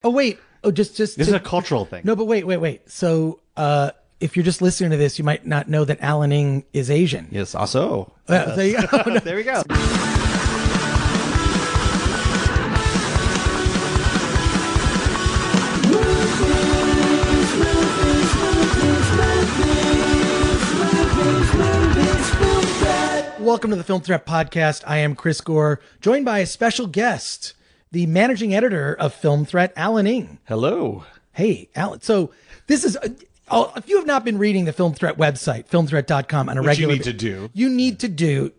Oh, wait. Oh, just This is a cultural thing. No, but wait. So, if you're just listening to this, you might not know that Alan Ng is Asian. Yes, also. There you go. No. There we go. Welcome to the Film Threat Podcast. I am Chris Gore, joined by a special guest, the managing editor of Film Threat, Alan Ng. Hello. Hey, Alan. So this is, if you have not been reading the Film Threat website, filmthreat.com on a regular Which you need to do.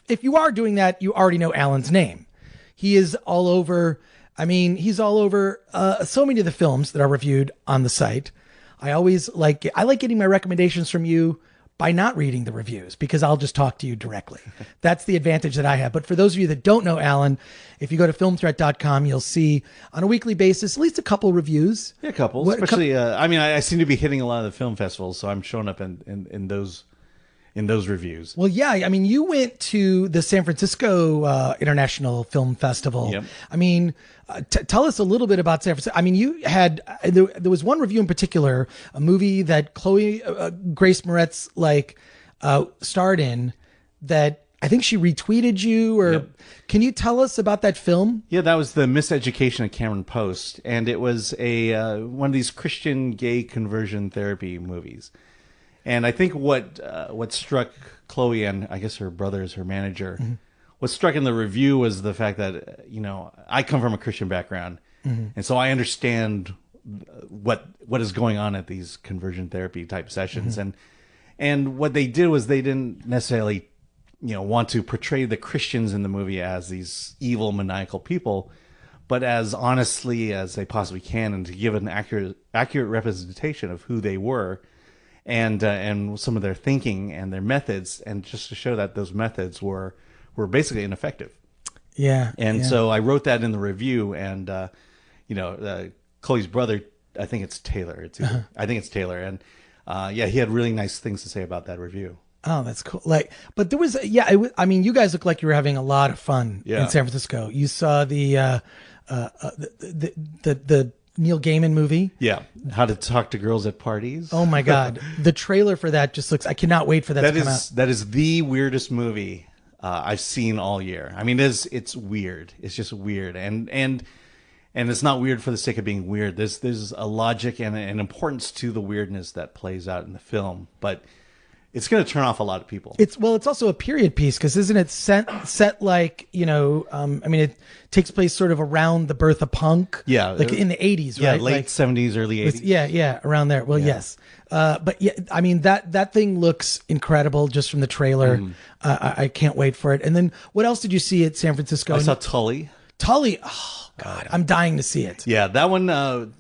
If you are doing that, you already know Alan's name. He is all over. I mean, he's all over so many of the films that are reviewed on the site. I like getting my recommendations from you by not reading the reviews, because I'll just talk to you directly. That's the advantage that I have. But for those of you that don't know Alan, if you go to filmthreat.com, you'll see on a weekly basis at least a couple reviews. Yeah, a couple. Especially, I seem to be hitting a lot of the film festivals, so I'm showing up in those reviews. Well, yeah. I mean, you went to the San Francisco International Film Festival. Yep. I mean, tell us a little bit about San Francisco. I mean, you had there was one review in particular, a movie that Chloe Grace Moretz starred in, that I think she retweeted you. Or Yep. Can you tell us about that film? Yeah, that was the Miseducation of Cameron Post, and it was a one of these Christian gay conversion therapy movies. And I think what struck Chloe, and I guess her brother is her manager, Mm-hmm. what struck in the review was the fact that, I come from a Christian background, and so I understand what is going on at these conversion therapy type sessions. And what they did was they didn't necessarily, want to portray the Christians in the movie as these evil, maniacal people, but as honestly as they possibly can, and to give an accurate representation of who they were. And some of their thinking and their methods, and just to show that those methods were basically ineffective. Yeah. And so I wrote that in the review, and Chloe's brother, I think it's Taylor. I think it's Taylor, and he had really nice things to say about that review. Oh, that's cool. But there was, I mean, you guys look like you were having a lot of fun in San Francisco. You saw the Neil Gaiman movie. Yeah. How to Talk to Girls at Parties. Oh my God. The trailer for that just looks, I cannot wait for that to come out. That is the weirdest movie I've seen all year. I mean, it's weird. It's just weird. And it's not weird for the sake of being weird. There's a logic and an importance to the weirdness that plays out in the film, but it's going to turn off a lot of people. It's also a period piece, because isn't it set like, it takes place sort of around the birth of punk. Yeah. Like in the 80s, yeah, right? Late 70s, early 80s. Yeah, around there. Well, yes. But yeah, I mean, that thing looks incredible just from the trailer. I can't wait for it. And then what else did you see at San Francisco? I saw Tully. Tully. Oh God, I'm dying to see it. Yeah, that one. That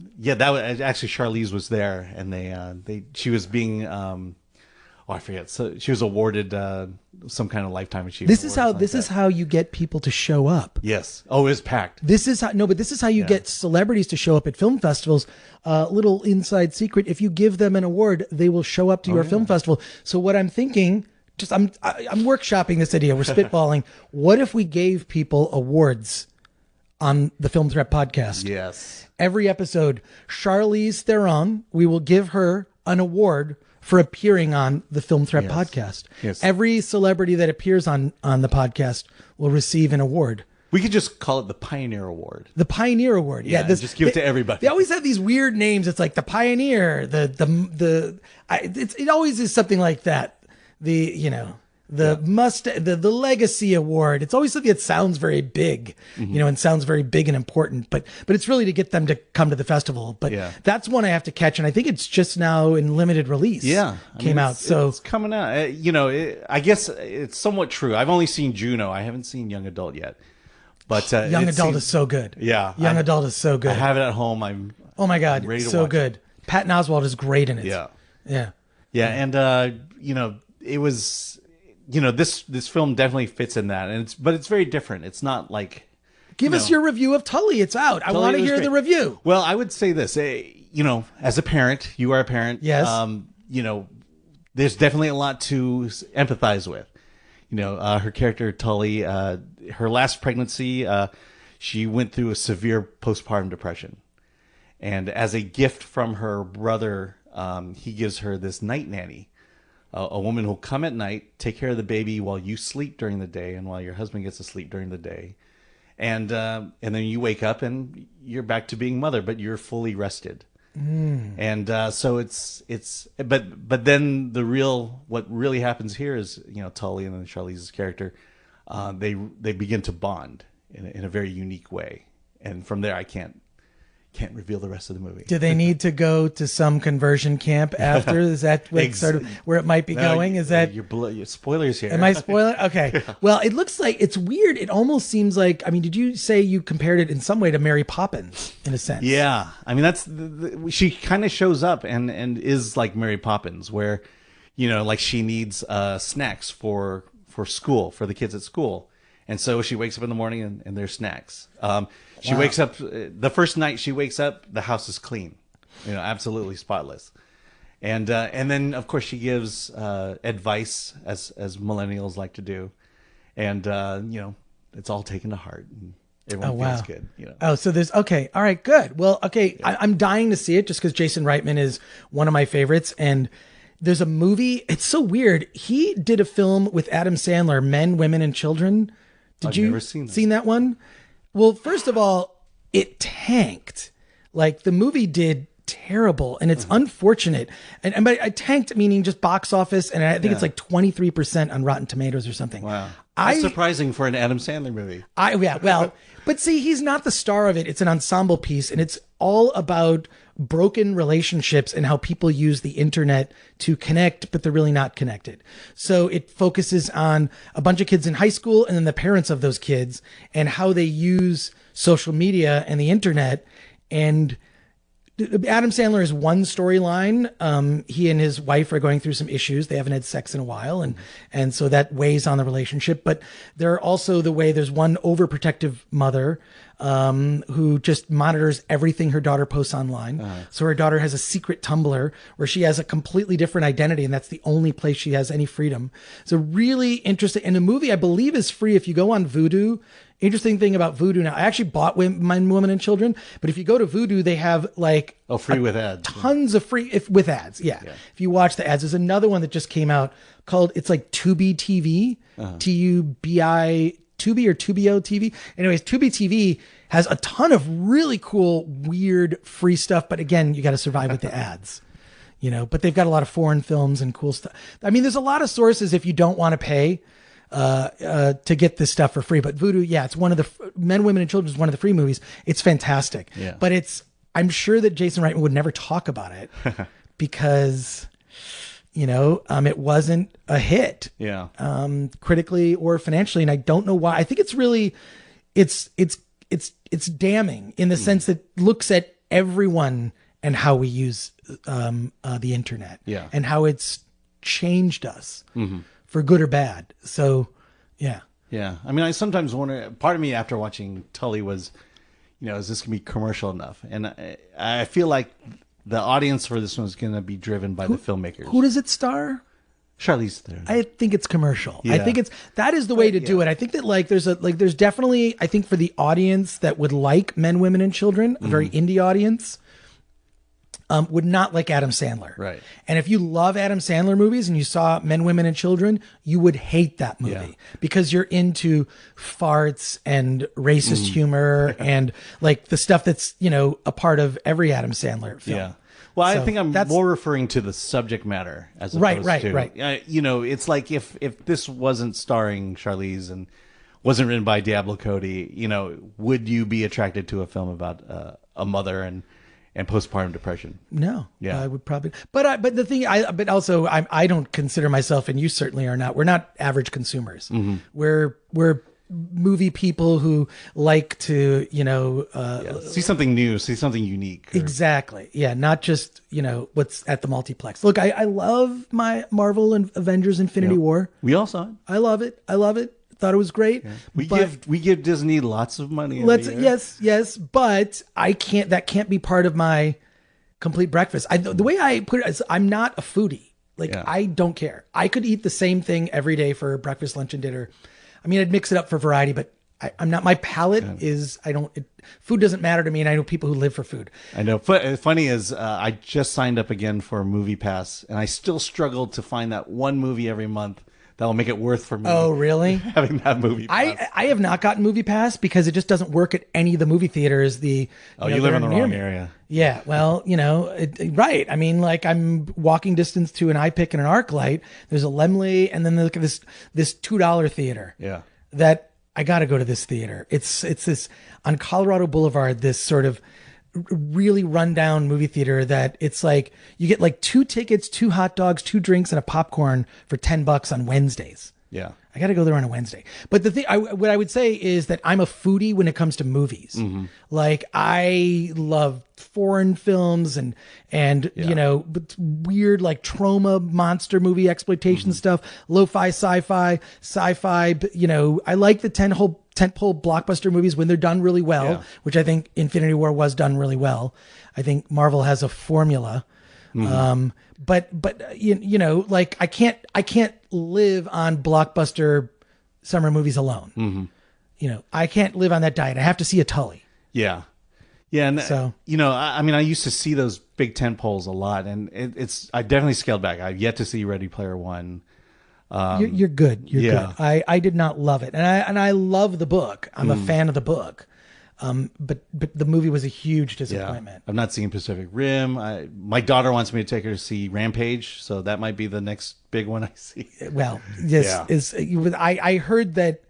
was actually Charlize was there, and she was being. I forget. So she was awarded some kind of lifetime achievement. This is how you get people to show up. Yes. Oh, it was packed. This is how you get celebrities to show up at film festivals. Little inside secret: if you give them an award, they will show up to your film festival. So what I'm thinking, I'm workshopping this idea. We're spitballing. What if we gave people awards on the Film Threat Podcast? Yes. Every episode, Charlize Theron, we will give her an award for appearing on the Film Threat Podcast. Yes. Every celebrity that appears on the podcast will receive an award. We could just call it the Pioneer Award. The Pioneer Award. Yeah, just give it to everybody. They always have these weird names. It's like the Pioneer, it always is something like that. The Legacy Award. It's always something that sounds very big, and sounds very big and important, but it's really to get them to come to the festival. But that's one I have to catch. And I think it's just now in limited release. Yeah. Came out. So it's coming out. I guess it's somewhat true. I've only seen Juno. I haven't seen Young Adult yet, but Young Adult is so good. Yeah. Young Adult is so good. I have it at home. Oh my God. So good. Patton Oswalt is great in it. Yeah. Yeah. Yeah. And, it was, this film definitely fits in that, but it's very different. It's not like. Give us your review of Tully. It's out. I want to hear the review. Well, I would say this, as a parent, you are a parent. Yes. There's definitely a lot to empathize with. Her character Tully, her last pregnancy, she went through a severe postpartum depression. And as a gift from her brother, he gives her this night nanny, a woman who'll come at night, take care of the baby while you sleep during the day and while your husband gets to sleep during the day. And then you wake up and you're back to being mother, but you're fully rested. And so but then what really happens here is, Tully and then Charlize's character, they begin to bond in a very unique way. And from there, I can't reveal the rest of the movie. Do they need to go to some conversion camp after? Is that sort of where it might be going? Is that your spoilers here? Am I spoiling? Okay. Yeah. Well, it looks like it's weird. It almost seems like, I mean, did you say you compared it in some way to Mary Poppins in a sense? Yeah. I mean, that's she kind of shows up and is like Mary Poppins, where, like she needs snacks for school, for the kids at school. And so she wakes up in the morning and there's snacks. She wakes up, the first night she wakes up, the house is clean, absolutely spotless. And then, of course, she gives advice, as millennials like to do. And, it's all taken to heart. And everyone feels good. Oh, so there's, okay. All right, good. Well, okay. Yeah. I'm dying to see it just because Jason Reitman is one of my favorites. And there's a movie. It's so weird. He did a film with Adam Sandler, Men, Women, and Children. Did you never seen that one? Well, first of all, it tanked. Like the movie did terrible, and it's unfortunate. And by I tanked meaning just box office, and I think it's like 23% on Rotten Tomatoes or something. Wow, that's surprising for an Adam Sandler movie. But see, he's not the star of it. It's an ensemble piece, and it's all about broken relationships and how people use the internet to connect, but they're really not connected. So it focuses on a bunch of kids in high school and then the parents of those kids and how they use social media and the internet. And Adam Sandler is one storyline. He and his wife are going through some issues. They haven't had sex in a while. And so that weighs on the relationship. But there are also there's one overprotective mother who just monitors everything her daughter posts online. So her daughter has a secret Tumblr where she has a completely different identity, and that's the only place she has any freedom. So really interesting. And the movie, I believe, is free if you go on Vudu. Interesting thing about Vudu now, I actually bought Men, Women, and Children, but if you go to Vudu, they have like free with ads, tons of free with ads. Yeah. If you watch the ads, there's another one that just came out called, it's like Tubi TV, Tubi, Tubi or Tubio TV. Anyways, Tubi TV has a ton of really cool, weird, free stuff. But again, you got to survive with the ads, but they've got a lot of foreign films and cool stuff. I mean, there's a lot of sources if you don't want to pay to get this stuff for free. But Vudu, it's one of the Men, Women, and Children is one of the free movies. It's fantastic. Yeah. But I'm sure that Jason Reitman would never talk about it because, it wasn't a hit. Yeah. Critically or financially. And I don't know why. I think it's really, it's damning in the sense that it looks at everyone and how we use, the internet and how it's changed us. Mm-hmm. For good or bad. So, yeah. Yeah. I mean, I sometimes wonder, part of me after watching Tully was, is this going to be commercial enough? And I feel like the audience for this one is going to be driven by the filmmakers. Who does it star? Charlize Theron. I think it's commercial. Yeah. I think that is the way to do it. I think that there's definitely, I think for the audience that would like Men, Women, and Children, a very indie audience, would not like Adam Sandler. Right. And if you love Adam Sandler movies and you saw Men, Women, and Children, you would hate that movie because you're into farts and racist humor and like the stuff that's, a part of every Adam Sandler film. Yeah. Well, I think I'm more referring to the subject matter as opposed to, right. It's like if this wasn't starring Charlize and wasn't written by Diablo Cody, would you be attracted to a film about a mother and postpartum depression? No, I would probably, but the thing, I don't consider myself, and you certainly are not. We're not average consumers. Mm-hmm. We're movie people who like to, see something new, see something unique. Exactly. Yeah. Not just, what's at the multiplex. Look, I love my Marvel and Avengers Infinity War. We all saw it. I love it. Thought it was great. Yeah. We give Disney lots of money. Yes, but that can't be part of my complete breakfast. The way I put it is I'm not a foodie. I don't care. I could eat the same thing every day for breakfast, lunch, and dinner. I mean, I'd mix it up for variety, but I'm not, my palate is, food doesn't matter to me. And I know people who live for food. I know. Funny is, I just signed up again for Movie Pass, and I still struggle to find that one movie every month that will make it worth for me. Oh, really? Having that Movie Pass. I have not gotten Movie Pass because it just doesn't work at any of the movie theaters. You live in the wrong area. Yeah, well, right. I mean, like I'm walking distance to an iPic and an ArcLight. There's a Lemley, and then look at this $2 theater. Yeah. That I got to go to this theater. It's this on Colorado Boulevard, this sort of really rundown movie theater that it's like you get like 2 tickets, 2 hot dogs, 2 drinks, and a popcorn for $10 on Wednesdays. Yeah. I got to go there on a Wednesday. But the thing, what I would say is that I'm a foodie when it comes to movies. Mm-hmm. Like I love foreign films and weird like trauma monster movie exploitation stuff, lo-fi, sci-fi. I like the tentpole blockbuster movies when they're done really well, which I think Infinity War was done really well. I think Marvel has a formula. Mm-hmm. But like I can't live on blockbuster summer movies alone. Mm-hmm. I can't live on that diet. I have to see a Tully. Yeah. Yeah. And so, I used to see those big tent poles a lot, and I definitely scaled back. I've yet to see Ready Player One. You're good. You're good. I did not love it. And I love the book. I'm a fan of the book. But the movie was a huge disappointment. I've not seen Pacific Rim. My daughter wants me to take her to see Rampage, so that might be the next big one I see. Well, I heard that.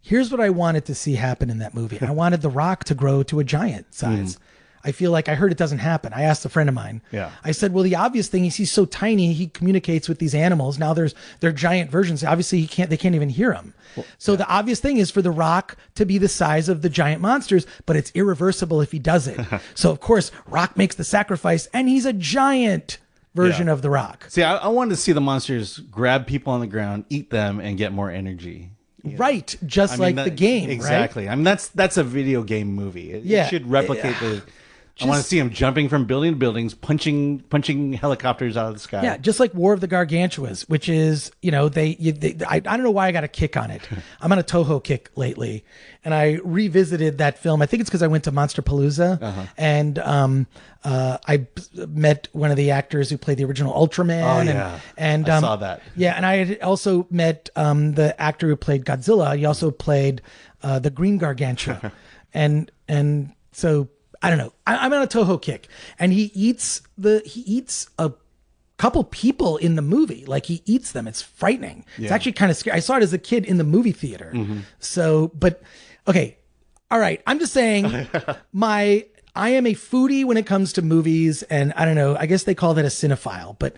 Here's what I wanted to see happen in that movie. I wanted The Rock to grow to a giant size. I feel like I heard it doesn't happen. I asked a friend of mine. Yeah. I said, well, the obvious thing is he's so tiny, he communicates with these animals. Now they're giant versions. Obviously they can't even hear him. Well, the obvious thing is for The Rock to be the size of the giant monsters, but it's irreversible if he does it. So of course, Rock makes the sacrifice and he's a giant version of The Rock. See, I wanted to see the monsters grab people on the ground, eat them, and get more energy. Right. Just like the game. Exactly. Right? I mean, that's a video game movie. It should replicate I want to see him jumping from building to buildings, punching helicopters out of the sky. Yeah, just like War of the Gargantuas, which is, I don't know why I got a kick on it. I'm on a Toho kick lately, and I revisited that film. I think it's because I went to Monsterpalooza, and I met one of the actors who played the original Ultraman. Oh, yeah. And I saw that. Yeah, and I had also met the actor who played Godzilla. He also played the Green Gargantua, and so. I don't know. I'm on a Toho kick, and he eats a couple people in the movie. Like he eats them. It's frightening. Yeah. It's actually kind of scary. I saw it as a kid in the movie theater. Mm-hmm. So, but okay. All right. I'm just saying I am a foodie when it comes to movies, and I don't know, I guess they call that a cinephile, but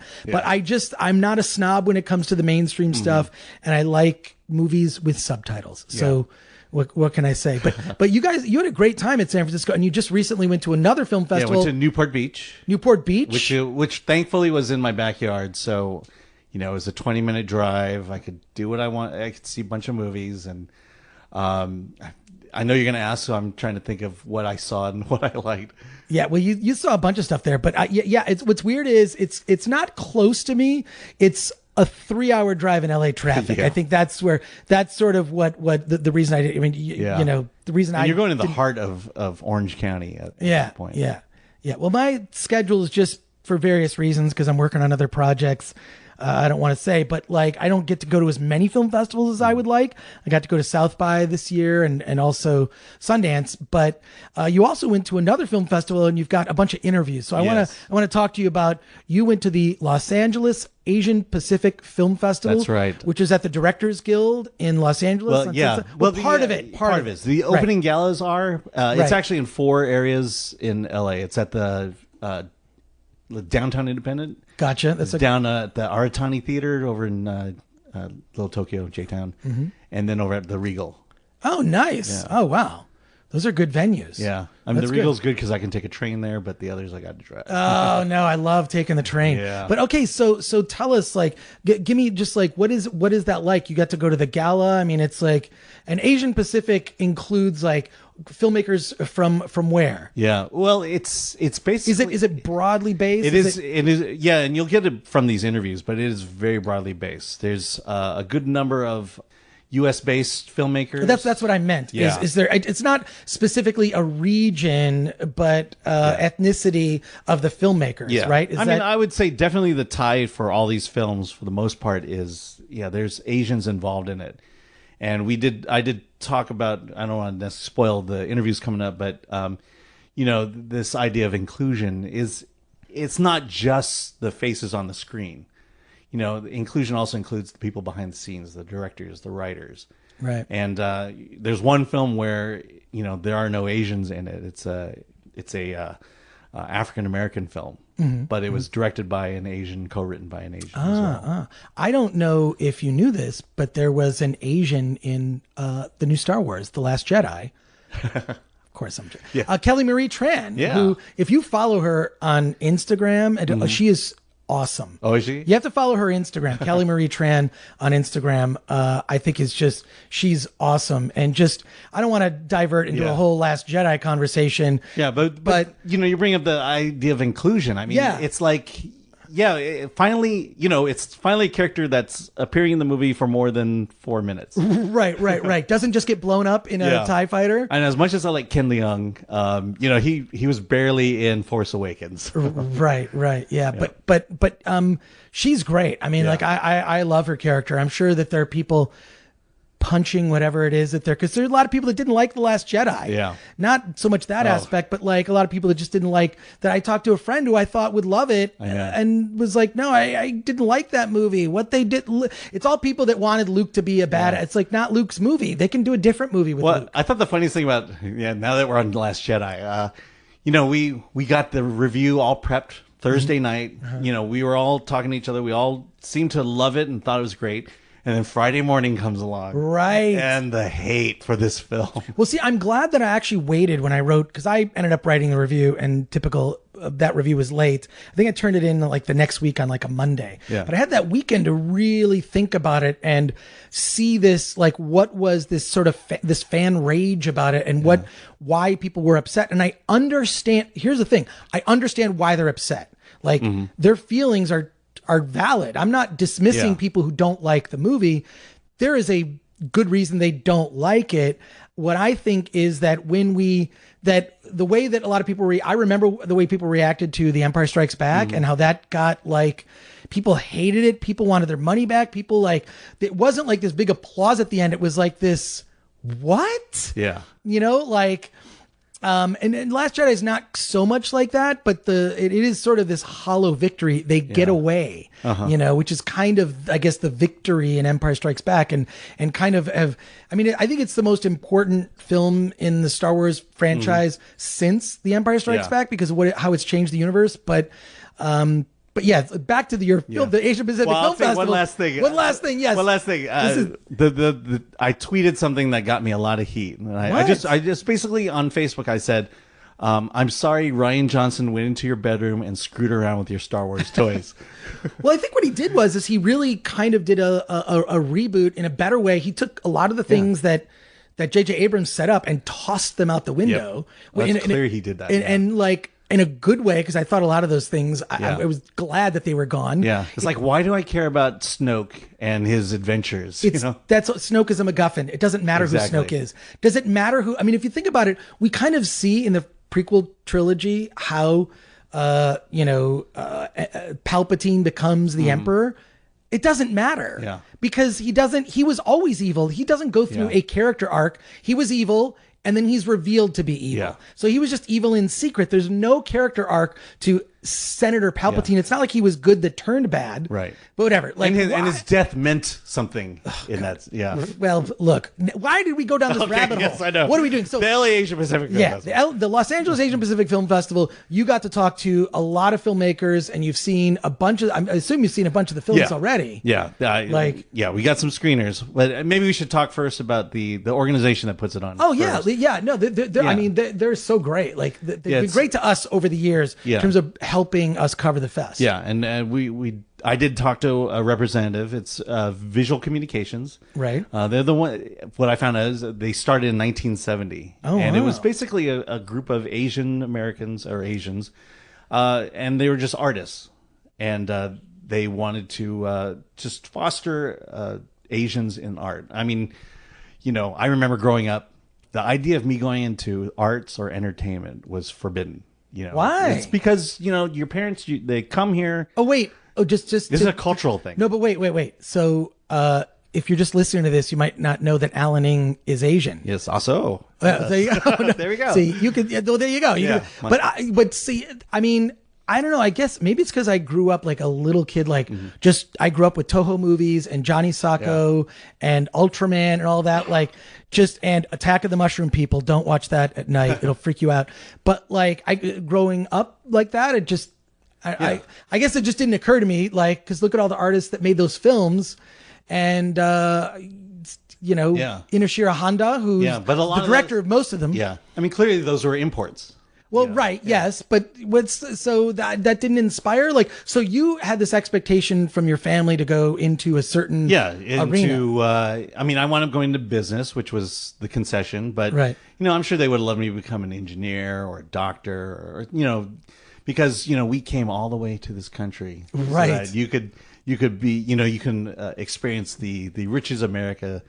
I'm not a snob when it comes to the mainstream stuff, and I like movies with subtitles. So what can I say? But you guys, you had a great time at San Francisco, and you just recently went to another film festival. Yeah, went to Newport Beach. Newport Beach? Which thankfully was in my backyard, so it was a 20-minute drive. I could do what I want. I could see a bunch of movies, and I know you're going to ask, so I'm trying to think of what I saw and what I liked. Yeah, well, you saw a bunch of stuff there, but what's weird is it's not close to me. It's a 3-hour drive in LA traffic. Yeah. I think that's sort of what the reason I did. I mean, the reason you're going to the heart of Orange County at that point. Yeah. Well, my schedule is just for various reasons because I'm working on other projects. I don't want to say, but like I don't get to go to as many film festivals as I would like. I got to go to South by this year and also Sundance, but you also went to another film festival and you've got a bunch of interviews. So I want to talk to you about, you went to the Los Angeles Asian Pacific Film Festival. That's right. Which is at the Directors Guild in Los Angeles. Part of it. The opening galas are, it's actually in 4 areas in LA. It's at the Downtown Independent. Gotcha. That's down at the Aratani Theater over in Little Tokyo, J-Town, and then over at the Regal. Oh, nice. Yeah. Oh, wow. Those are good venues. Yeah. I mean, the Regal's good because I can take a train there, but the others I got to drive. Oh, no. I love taking the train. Yeah. But okay, so tell us, like, give me just like, what is that like? You got to go to the gala. I mean, it's like an Asian Pacific includes like filmmakers from where? Yeah. Well, it's basically... Is it broadly based? It is. Yeah, and you'll get it from these interviews, but it is very broadly based. There's a good number of U.S. based filmmakers. That's what I meant. Yeah. Is there? It's not specifically a region, but ethnicity of the filmmakers, Yeah. right? I mean, I would say definitely the tie for all these films, for the most part, is there's Asians involved in it, and I did talk about. I don't want to spoil the interviews coming up, but this idea of inclusion it's not just the faces on the screen. Inclusion also includes the people behind the scenes, the directors, the writers. Right. And there's one film where there are no Asians in it. It's a African American film, but it was directed by an Asian, co-written by an Asian as well. I don't know if you knew this, but there was an Asian in the new Star Wars, The Last Jedi. Of course, Kelly Marie Tran, who, if you follow her on Instagram, she is awesome. Oh, is she? You have to follow her Instagram, Kelly Marie Tran on Instagram. I think she's awesome. And I don't want to divert into a whole Last Jedi conversation. Yeah, but you bring up the idea of inclusion. I mean, it's like, finally, it's finally a character that's appearing in the movie for more than 4 minutes. Right. Doesn't just get blown up in a TIE fighter. And as much as I like Ken Leung, he was barely in Force Awakens. Right. Yeah. But she's great. I mean, I love her character. I'm sure that there are people punching whatever it is that they're, because there's a lot of people that didn't like The Last Jedi. Yeah. Not so much that aspect, but like a lot of people that just didn't like that. I talked to a friend who I thought would love it and was like, no, I didn't like that movie. What they did, it's all people that wanted Luke to be a bad, it's like not Luke's movie. They can do a different movie with Luke. I thought the funniest thing about, now that we're on The Last Jedi, we got the review all prepped Thursday night. We were all talking to each other. We all seemed to love it and thought it was great. And then Friday morning comes along. Right. And the hate for this film. Well, see, I'm glad that I actually waited when I wrote, because I ended up writing the review, and typical that review was late. I think I turned it in like the next week on like a Monday. Yeah. But I had that weekend to really think about it and see this, like what was this sort of this fan rage about it, and why people were upset. And I understand, here's the thing, I understand why they're upset. Like their feelings are valid. I'm not dismissing people who don't like the movie. There is a good reason they don't like it. What I think is that the way that a lot of people I remember the way people reacted to The Empire Strikes Back and how that got, like, people hated it. People wanted their money back. People, like, it wasn't like this big applause at the end. It was like this, what? Yeah. And Last Jedi is not so much like that, but it is sort of this hollow victory. They get away, which is kind of, I guess, the victory in Empire Strikes Back, and kind of I think it's the most important film in the Star Wars franchise since The Empire Strikes Back, because of how it's changed the universe. But yeah, back to the Asia Pacific Film Festival. One last thing. Yes. One last thing. I tweeted something that got me a lot of heat. And I just basically on Facebook I said, I'm sorry Rian Johnson went into your bedroom and screwed around with your Star Wars toys. Well, I think what he did is he really kind of did a reboot in a better way. He took a lot of the things that J.J. Abrams set up and tossed them out the window. Well, it's clear he did that. And like, in a good way, because I thought a lot of those things, I was glad that they were gone. Yeah, it's like, why do I care about Snoke and his adventures? That's Snoke is a MacGuffin. It doesn't matter who Snoke is. Does it matter who? I mean, if you think about it, we kind of see in the prequel trilogy how Palpatine becomes the Emperor. It doesn't matter because he was always evil. He doesn't go through a character arc. He was evil, and then he's revealed to be evil. Yeah. So he was just evil in secret. There's no character arc to Senator Palpatine. Yeah. It's not like he was good that turned bad. Right. But whatever. Like, and his death meant something in that. Yeah. Well, look, why did we go down this rabbit hole? Yes, I know. What are we doing? So the LA Asian Pacific Film Festival. The Los Angeles Asian Pacific Film Festival, you got to talk to a lot of filmmakers, and you've seen a bunch of, I assume you've seen a bunch of the films already. Yeah. We got some screeners, but maybe we should talk first about the organization that puts it on. Oh, yeah. First. Yeah. No, I mean, they're so great. Like, they've been great to us over the years in terms of helping us cover the fest. Yeah, and I did talk to a representative. It's Visual Communications. Right. They're the one. What I found out is they started in 1970. Oh, and it was basically a group of Asian Americans or Asians, and they were just artists, and they wanted to just foster Asians in art. I mean, I remember growing up, the idea of me going into arts or entertainment was forbidden. Why? It's because your parents they come here. Oh wait. Oh, just this is a cultural thing. No, but wait. So, if you're just listening to this, you might not know that Alan Ng is Asian. Yes, also. There you go. There we go. See, you could. Well, there you go. But see, I mean, I don't know. I guess maybe it's because I grew up like a little kid. Like, I grew up with Toho movies and Johnny Sacco and Ultraman and all that. Like, and Attack of the Mushroom People. Don't watch that at night. It'll freak you out. But like, growing up like that, it just. I guess it just didn't occur to me, like, because look at all the artists that made those films, and Inoshiro Honda, who's the director of most of them. Yeah, I mean, clearly those were imports. Well, right, yes, but that didn't inspire? Like, so you had this expectation from your family to go into a certain arena. I mean, I wound up going into business, which was the concession, but right. I'm sure they would have loved me to become an engineer or a doctor, or because we came all the way to this country, right? So that you could be, you can experience the riches of America,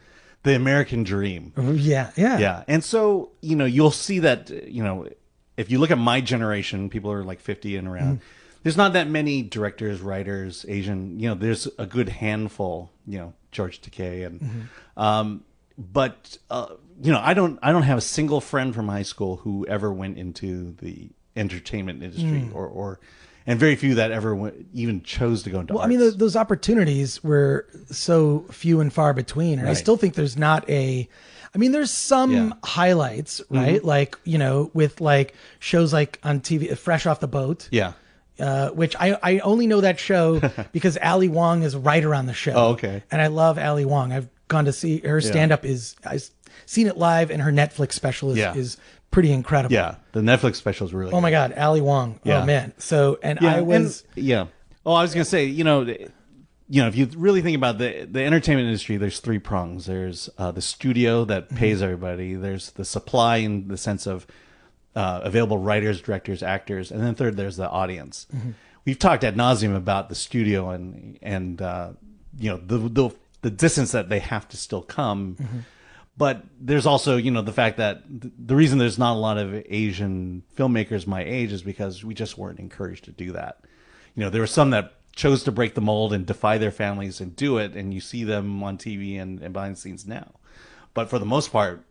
the American dream. Yeah. And so you'll see that if you look at my generation, people are like 50 and around. There's not that many directors, writers, Asian. There's a good handful. George Takei and but I don't have a single friend from high school who ever went into the entertainment industry and very few that ever even chose to go into arts. I mean, those opportunities were so few and far between. And I still think there's there's some highlights, right? Like, with like shows like on TV, Fresh Off the Boat. Yeah. Which I only know that show because Ali Wong is a writer on the show. Oh, okay. And I love Ali Wong. I've gone to see her stand-up I've seen it live, and her Netflix special is pretty incredible. Yeah, the Netflix special is really good. Oh my God, Ali Wong. Yeah. Oh man. So, I was... Oh, I was going to say, if you really think about the entertainment industry, there's three prongs. There's the studio that pays everybody. There's the supply in the sense of available writers, directors, actors. And then third, there's the audience. We've talked ad nauseum about the studio and the distance that they have to still come. But there's also, the fact that the reason there's not a lot of Asian filmmakers my age is because we just weren't encouraged to do that. There were some that chose to break the mold and defy their families and do it, and you see them on TV and behind the scenes now. But for the most part,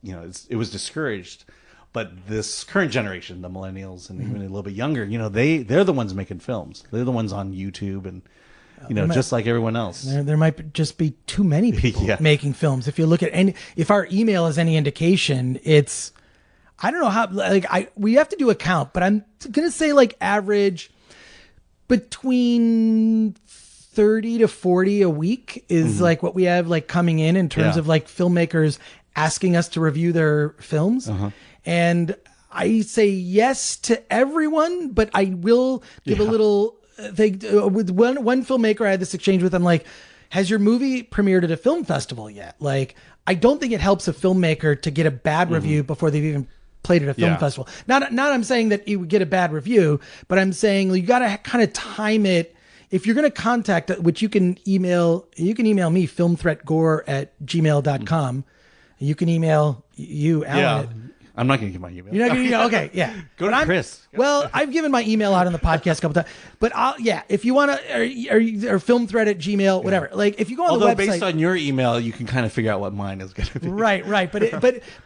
it was discouraged. But this current generation, the millennials and even a little bit younger, they're the ones making films. They're the ones on YouTube and just like everyone else. There might just be too many people making films. If you look at if our email is any indication, it's, I don't know how, we have to do a count, but I'm going to say like average between 30 to 40 a week is like what we have like coming in terms of like filmmakers asking us to review their films. And I say yes to everyone, but I will give a little... with one filmmaker I had this exchange with. I'm like, has your movie premiered at a film festival yet? Like, I don't think it helps a filmmaker to get a bad review before they've even played at a film festival. Not I'm saying that you would get a bad review, but I'm saying you got to kind of time it. If you're going to contact, which you can email me, filmthreatgore@gmail.com. You can email you, Alan. I'm not going to give my email. You're not going to, okay, yeah. Go to Chris. Well, I've given my email out on the podcast a couple times, but if you want to, or filmthreat@gmail, whatever. Like if you go on the website. Although based on your email, you can kind of figure out what mine is going to be. Right. But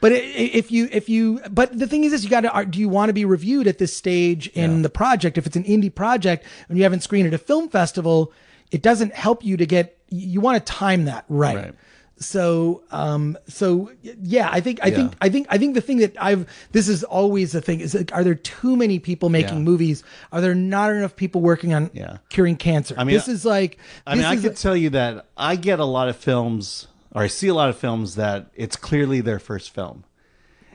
the thing is this, you got to, do you want to be reviewed at this stage in the project? If it's an indie project and you haven't screened at a film festival, it doesn't help you to you want to time that right. So yeah, I think the thing that this is always the thing is, like, are there too many people making movies? Are there not enough people working on curing cancer? I mean, this is like, I could tell you that I get a lot of films, or I see a lot of films that it's clearly their first film.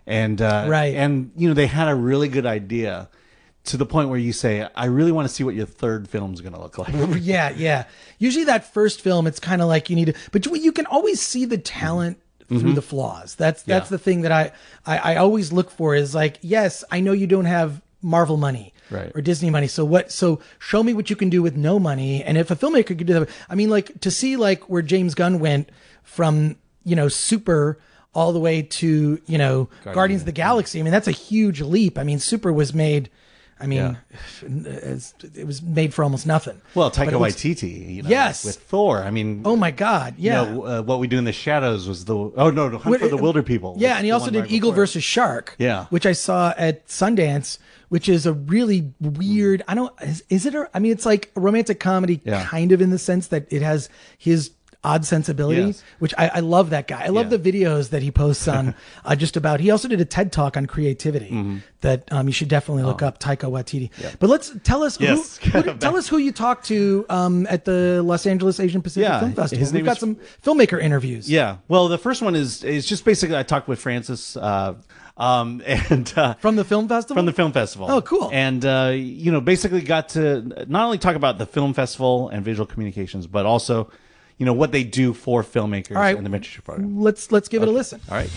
And, and they had a really good idea, to the point where you say, I really want to see what your third film is going to look like. Yeah. Usually that first film, it's kind of like you need to, but you can always see the talent through the flaws. That's the thing that I always look for is like, yes, I know you don't have Marvel money, Right. or Disney money. So show me what you can do with no money. And if a filmmaker could do that, I mean, like to see like where James Gunn went from, Super all the way to, Guardians of the Galaxy. I mean, that's a huge leap. I mean, Super was made, it was made for almost nothing. Well, Taika Waititi, yes, with Thor. I mean, oh my God, yeah. What We Do in the Shadows was Hunt for the Wilder People. Yeah, and he also did Eagle versus Shark. Yeah, which I saw at Sundance, which is a really weird. Is it? It's like a romantic comedy, kind of in the sense that it has his odd sensibility, which I love that guy. I love the videos that he posts on just about. He also did a TED talk on creativity that you should definitely look up, Taika Waititi. Yep. But tell us tell us who you talked to at the Los Angeles Asian Pacific Film Festival. We've got some filmmaker interviews. Yeah. Well, the first one is just basically I talked with Francis and from the film festival. From the film festival. Oh, cool. And basically got to not only talk about the film festival and visual communications, but also what they do for filmmakers in the mentorship program. Let's give it a listen. All right.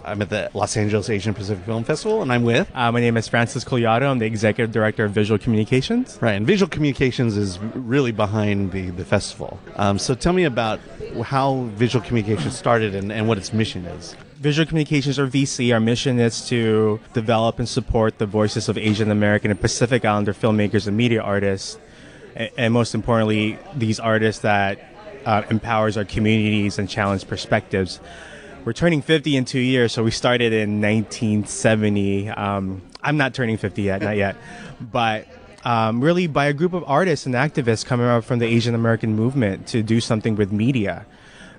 I'm at the Los Angeles Asian Pacific Film Festival, and I'm with... my name is Francis Collado. I'm the Executive Director of Visual Communications. Right, and Visual Communications is really behind the festival. So tell me about how Visual Communications started and what its mission is. Visual Communications, or VC, our mission is to develop and support the voices of Asian American and Pacific Islander filmmakers and media artists, and most importantly, these artists that empowers our communities and challenge perspectives. We're turning 50 in 2 years, so we started in 1970. I'm not turning 50 yet, not yet. But really by a group of artists and activists coming up from the Asian American movement to do something with media,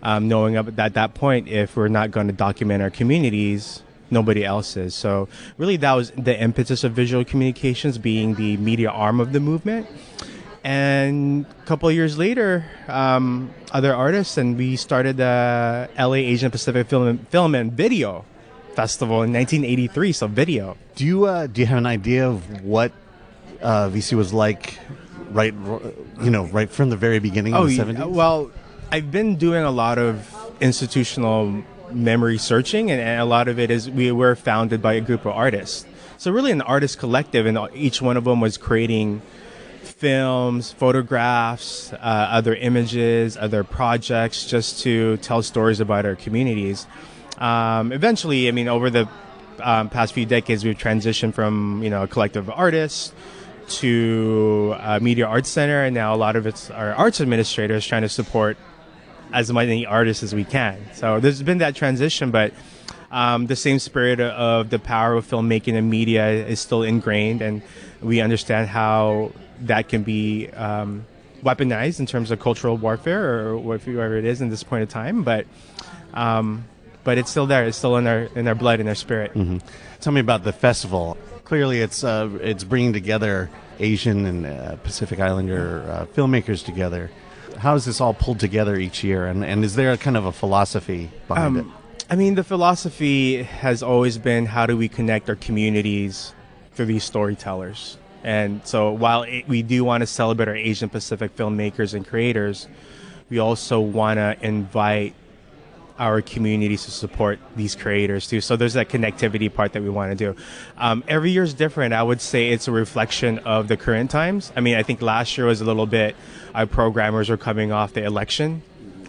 knowing at that point, if we're not going to document our communities, nobody else is. So really that was the impetus of Visual Communications, being the media arm of the movement. And a couple of years later, other artists, and we started the LA Asian Pacific Film and Video Festival in 1983. So video. Do you have an idea of what VC was like, right from the very beginning of the 70s? Well, I've been doing a lot of institutional memory searching, and a lot of it is we were founded by a group of artists. So really an artist collective, and each one of them was creating films, photographs, other images, other projects, just to tell stories about our communities. Eventually, over the past few decades, we've transitioned from a collective of artists to a media arts center, and now a lot of it's our arts administrators trying to support as many artists as we can. So there's been that transition, but the same spirit of the power of filmmaking and media is still ingrained, and we understand how that can be weaponized in terms of cultural warfare or whatever it is in this point in time. But it's still there. It's still in our blood, in our spirit. Mm-hmm. Tell me about the festival. Clearly, it's bringing together Asian and Pacific Islander filmmakers together. How is this all pulled together each year? And is there a kind of a philosophy behind it? The philosophy has always been, how do we connect our communities through these storytellers? And so while we do want to celebrate our Asian Pacific filmmakers and creators, we also want to invite our communities to support these creators too. So there's that connectivity part that we want to do. Every year is different. I would say it's a reflection of the current times. I think last year was a little bit, our programmers were coming off the election.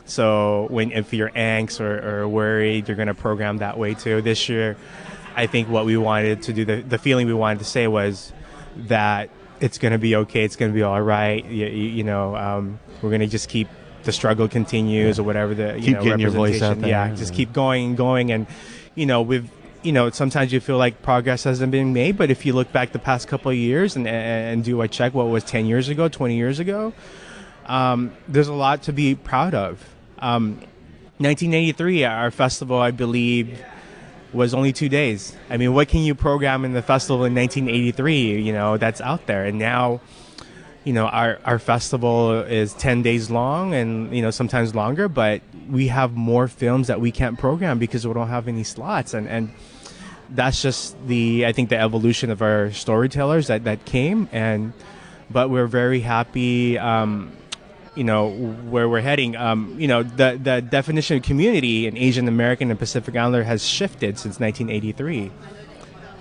So if you're angst or worried, you're going to program that way too. This year, I think what we wanted to do, the feeling we wanted to say was that it's going to be okay, it's going to be all right. We're going to just keep, the struggle continues, or whatever the keep getting your voice out there. Yeah, just keep going, and sometimes you feel like progress hasn't been made. But if you look back the past couple of years and do a check, what was 10 years ago, 20 years ago, there's a lot to be proud of. 1983, our festival, I believe, was only 2 days. What can you program in the festival in 1983, that's out there? And now, our festival is 10 days long and, sometimes longer, but we have more films that we can't program because we don't have any slots. And that's just I think the evolution of our storytellers that came. But we're very happy, where we're heading. The definition of community in Asian American and Pacific Islander has shifted since 1983.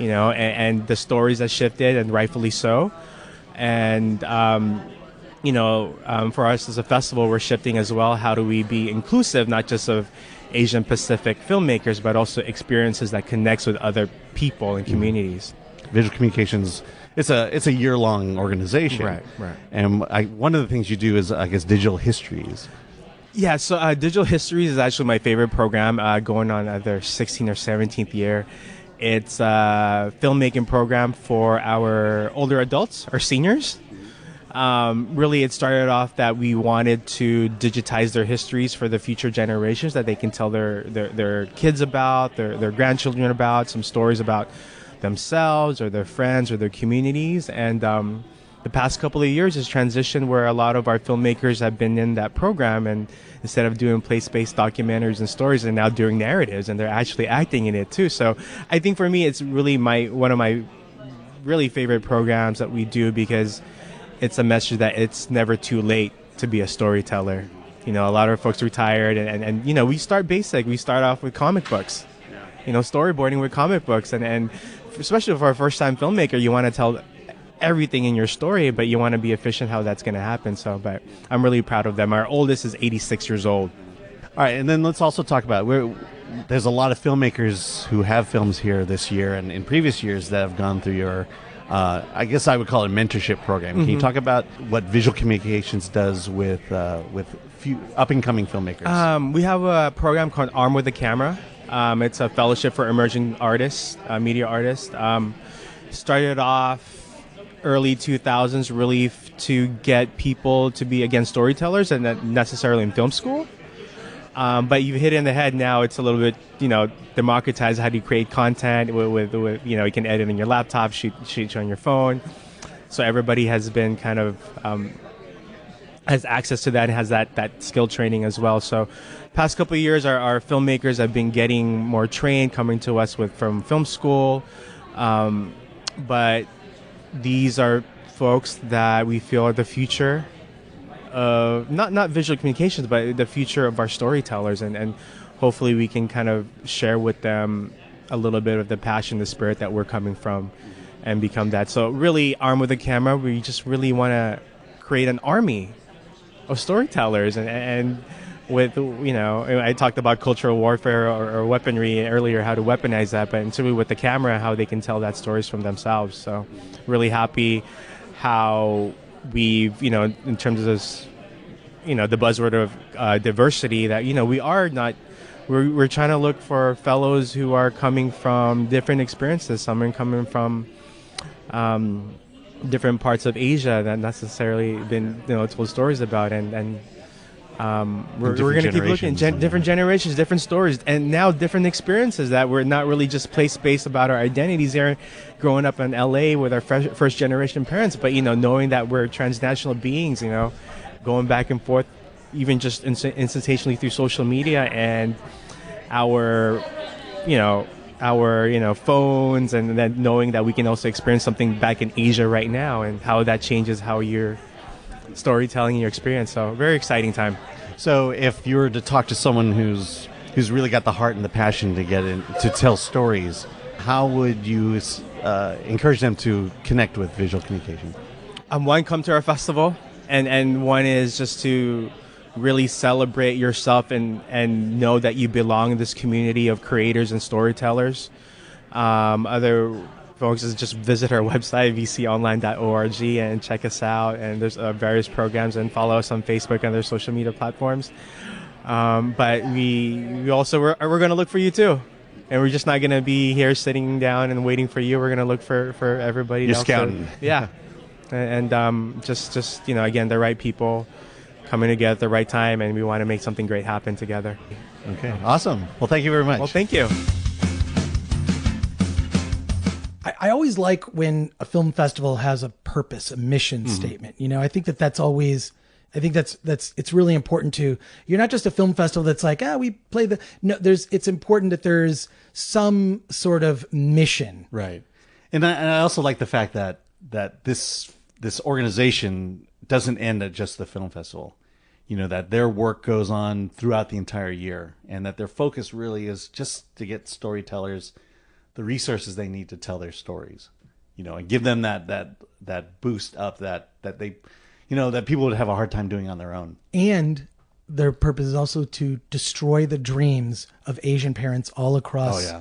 and the stories that shifted, and rightfully so. And for us as a festival, we're shifting as well. How do we be inclusive, not just of Asian Pacific filmmakers, but also experiences that connects with other people and communities? Visual Communications, it's a year-long organization. Right. And one of the things you do is, I guess, digital histories. Yeah, so Digital Histories is actually my favorite program, going on their 16th or 17th year. It's a filmmaking program for our older adults, our seniors. Really, it started off that we wanted to digitize their histories for the future generations, that they can tell their kids about, their grandchildren about, some stories about themselves or their friends or their communities. And the past couple of years has transitioned where a lot of our filmmakers have been in that program, and instead of doing place-based documentaries and stories, they're now doing narratives, and they're actually acting in it too. So I think for me, it's really one of my really favorite programs that we do, because it's a message that it's never too late to be a storyteller. A lot of folks retired, and we start basic. We start off with comic books, storyboarding with comic books, and especially for a first-time filmmaker, you want to tell everything in your story, but you want to be efficient how that's going to happen. But I'm really proud of them. Our oldest is 86 years old. All right, and then let's also talk about there's a lot of filmmakers who have films here this year and in previous years that have gone through your, I guess I would call it a mentorship program. Can you talk about what Visual Communications does with few up-and-coming filmmakers? We have a program called Armed with the Camera. It's a fellowship for emerging artists, media artists. Started off early 2000s, really to get people to be, again, storytellers, and not necessarily in film school. But you've hit it in the head now. It's a little bit, democratized. How do you create content with you can edit on your laptop, shoot on your phone. So everybody has been kind of has access to that and has that skill training as well. So past couple of years, our filmmakers have been getting more trained, coming to us from film school. But these are folks that we feel are the future of not visual communications, but the future of our storytellers, and hopefully we can kind of share with them a little bit of the passion, the spirit that we're coming from, and become that. So really, Armed with a Camera, we just really want to create an army of storytellers, and with, I talked about cultural warfare or weaponry earlier, how to weaponize that, but certainly with the camera, how they can tell that stories from themselves. So really happy how we've, in terms of this, the buzzword of diversity, that, we're trying to look for fellows who are coming from different experiences. Some are coming from different parts of Asia that necessarily been, told stories about, and we're going to keep looking different generations, different stories, and now different experiences, that we're not really just place-based about our identities here, growing up in LA with our first generation parents, but knowing that we're transnational beings, going back and forth, even just instantaneously through social media and our phones, and then knowing that we can also experience something back in Asia right now, and how that changes how you're storytelling your experience. So very exciting time. So if you were to talk to someone who's really got the heart and the passion to get in to tell stories, how would you encourage them to connect with Visual Communication? One, come to our festival, and one is just to really celebrate yourself and know that you belong in this community of creators and storytellers. Other folks is just visit our website, vconline.org, and check us out. And there's various programs, and follow us on Facebook and other social media platforms. But we also, we're going to look for you too. And we're just not going to be here sitting down and waiting for you. We're going to look for everybody You're else. scouting. Yeah. And just again, the right people coming together at the right time, and we want to make something great happen together. Okay, awesome. Well, thank you very much. Well, thank you. I always like when a film festival has a purpose, a mission statement. I think that's always, it's really important to, you're not just a film festival that's like, we play it's important that there's some sort of mission. Right. And I also like the fact that this organization doesn't end at just the film festival. That their work goes on throughout the entire year, and that their focus really is just to get storytellers the resources they need to tell their stories, and give them that boost up that they, that people would have a hard time doing on their own. And their purpose is also to destroy the dreams of Asian parents all across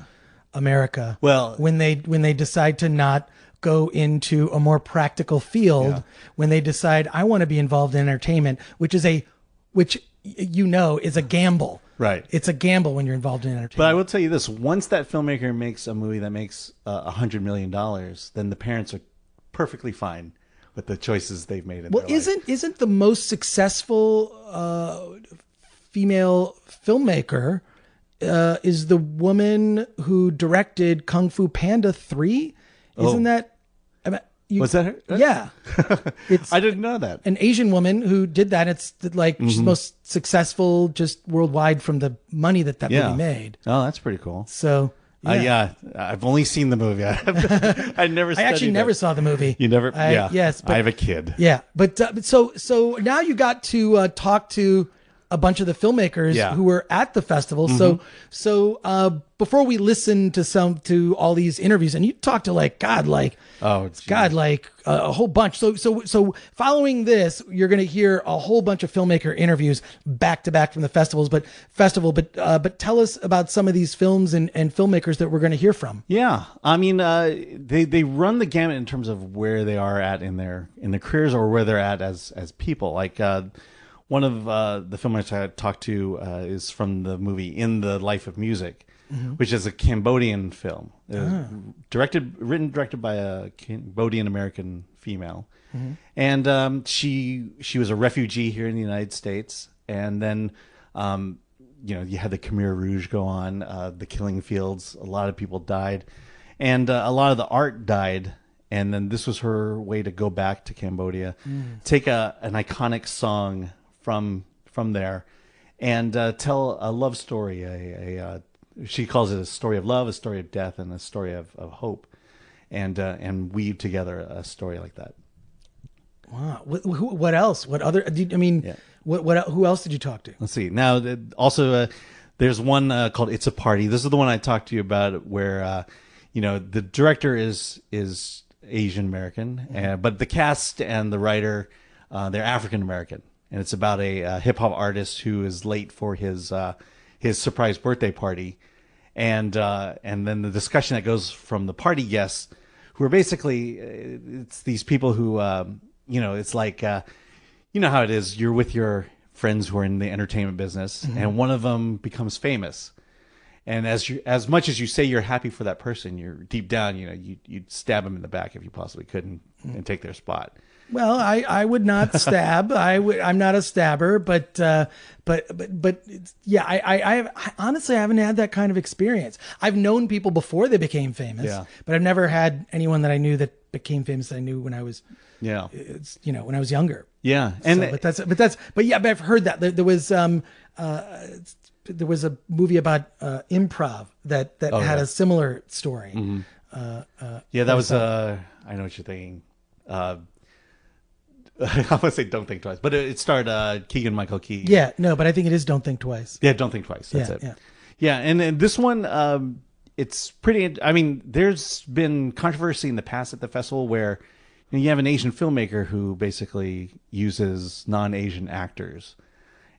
America. Well, when they decide to not go into a more practical field, when they decide I want to be involved in entertainment, which is a gamble. Right. It's a gamble when you're involved in entertainment. But I will tell you this: once that filmmaker makes a movie that makes $100 million, then the parents are perfectly fine with the choices they've made in their life. Isn't the most successful female filmmaker is the woman who directed Kung Fu Panda 3? Isn't that? Was that her? Yeah. I didn't know that. An Asian woman who did that. It's like she's the most successful just worldwide from the money that movie made. Oh, that's pretty cool. So, I've only seen the movie. I never. I actually never saw the movie. You never? Yes. But, I have a kid. Yeah. But so now you got to talk to a bunch of the filmmakers who were at the festival. So before we listen to all these interviews, and you talked to a whole bunch. So following this, you're going to hear a whole bunch of filmmaker interviews back to back from the But tell us about some of these films and filmmakers that we're going to hear from. Yeah, I mean, they run the gamut in terms of where they are at in their careers or where they're at as people. Like one of the filmmakers I talked to is from the movie In the Life of Music, which is a Cambodian film. Written directed by a Cambodian American female, and she was a refugee here in the United States, and then you had the Khmer Rouge go on, the killing fields. A lot of people died, and a lot of the art died. And then this was her way to go back to Cambodia, take an iconic song from there, and tell a love story. She calls it a story of love, a story of death, and a story of hope, and weave together a story like that. Wow. What else? What other? Who else did you talk to? Let's see. Now, also, there's one called "It's a Party." This is the one I talked to you about, where the director is Asian American, but the cast and the writer they're African American, and it's about a hip hop artist who is late for his surprise birthday party, and then the discussion that goes from the party guests, who are basically it's these people who it's like how it is. You're with your friends who are in the entertainment business, and one of them becomes famous, and as much as you say you're happy for that person, you're deep down you'd stab them in the back if you possibly could and take their spot. Well, I would not stab. I'm not a stabber, but yeah, I honestly haven't had that kind of experience. I've known people before they became famous, but I've never had anyone that I knew that became famous that I knew when I was when I was younger. Yeah, and but I've heard that there was a movie about improv that had a similar story. That was I know what you're thinking. I want to say Don't Think Twice, but it starred Keegan-Michael Key. Yeah, no, but I think it is Don't Think Twice. Yeah, Don't Think Twice. That's it. Yeah, and this one, it's pretty. I mean, there's been controversy in the past at the festival where you have an Asian filmmaker who basically uses non-Asian actors,